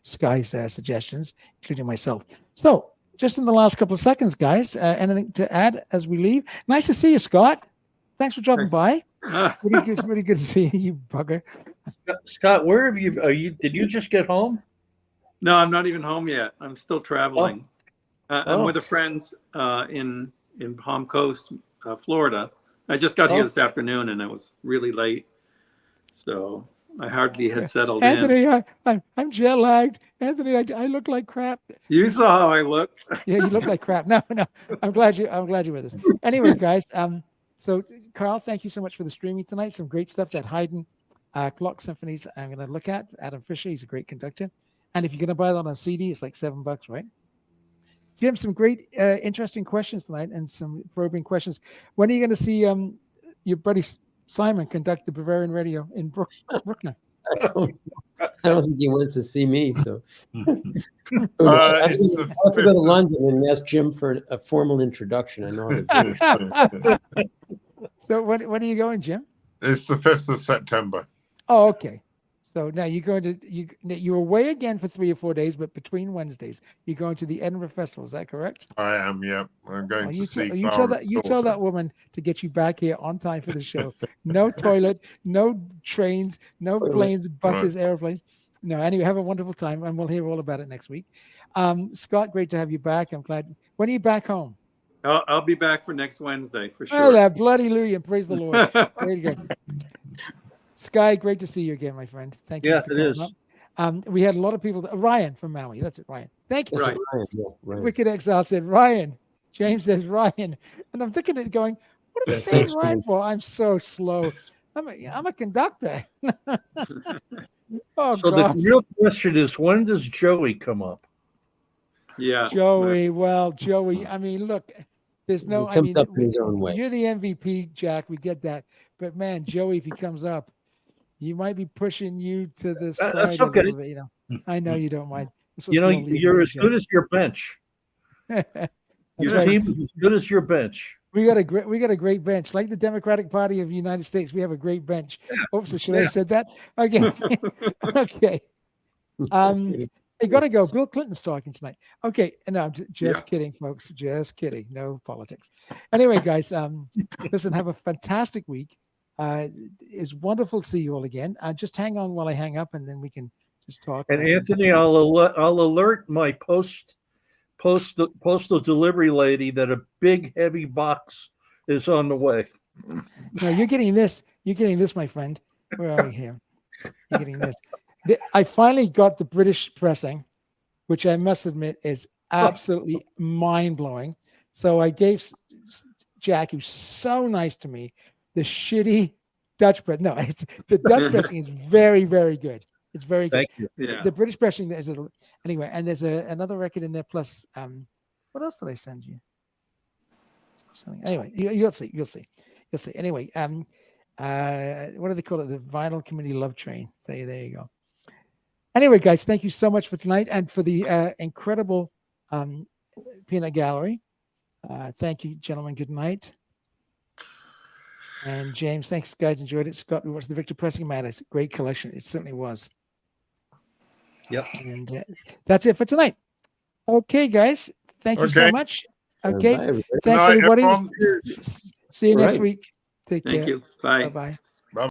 Sky's suggestions, including myself. So, just in the last couple of seconds, guys, anything to add as we leave? Nice to see you, Scott. Thanks for dropping by. Really good to see you, bugger. Scott, where have you? Did you just get home? No, I'm not even home yet. I'm still traveling. I'm with a friend in Palm Coast, Florida. I just got here this afternoon, and it was really late, so I hardly had settled in. I'm jet lagged. Anthony, I look like crap. You saw how I looked. Yeah, you look like crap. No. I'm glad you're with us. Anyway, guys. So, Carl, thank you so much for the streaming tonight. Some great stuff. That Haydn clock symphonies I'm going to look at. Adam Fisher, he's a great conductor. And if you're going to buy that on CD, it's like $7, right? You have some great, interesting questions tonight and some probing questions. When are you going to see your buddy Simon conduct the Bavarian Radio in Bruckner? I don't think he wants to see me, so I have to go to London and ask Jim for a formal introduction. I know how to do it. So when are you going, Jim? It's the 5th of September. Oh, okay. So now you're away again for 3 or 4 days, but between Wednesdays you're going to the Edinburgh Festival. Is that correct? I am. Yeah, I'm going to see. You tell that woman to get you back here on time for the show. No toilet, no trains, no planes, buses, airplanes. No. Anyway, have a wonderful time, and we'll hear all about it next week. Scott, great to have you back. I'm glad. When are you back home? I'll be back for next Wednesday for sure. Oh, that bloody hallelujah! Praise the Lord. Very good. Sky, great to see you again, my friend. Thank you. Yeah, it is. We had a lot of people. Ryan from Maui. That's it, Ryan. Thank you. Right. Ryan. Wicked Exile said Ryan. James says Ryan. And I'm thinking it going, what are they saying Ryan for? I'm so slow. I'm a conductor. So the real question is, when does Joey come up? Yeah. Joey, I mean, look, there's no, he comes up in his own way. You're the MVP, Jack. We get that. But man, Joey, if he comes up, he might be pushing you to the side a little bit, I know you don't mind. You're as good as your bench. Your team is as good as your bench. We got a great bench, like the Democratic Party of the United States. We have a great bench. Oops, should I have said that? Okay. Okay. I gotta go. Bill Clinton's talking tonight. Okay, no, just kidding, folks. Just kidding. No politics. Anyway, guys, listen. Have a fantastic week. It's wonderful to see you all again. Just hang on while I hang up, and then we can just talk. And Anthony, I'll alert my postal delivery lady that a big heavy box is on the way. No, you're getting this. You're getting this, my friend. Where are we here? You're getting this. I finally got the British pressing, which I must admit is absolutely mind-blowing. So I gave Jack, who's so nice to me, the shitty Dutch press. No, it's the Dutch pressing is very, very good. It's very good. Thank you. Yeah. The British pressing is anyway, and there's another record in there. Plus, what else did I send you? Anyway, you'll see. Anyway, what do they call it? The Vinyl Community Love Train. There you go. Anyway, guys, thank you so much for tonight and for the incredible peanut gallery. Thank you, gentlemen. Good night. And James, thanks, guys. Enjoyed it. Scott, we watched the Victor Pressing Matters. Great collection. It certainly was. Yep. And that's it for tonight. Okay, guys. Thank you so much. Okay. Bye, thanks, everybody. everyone. See you next week. Take care. Thank you. Bye. Bye-bye.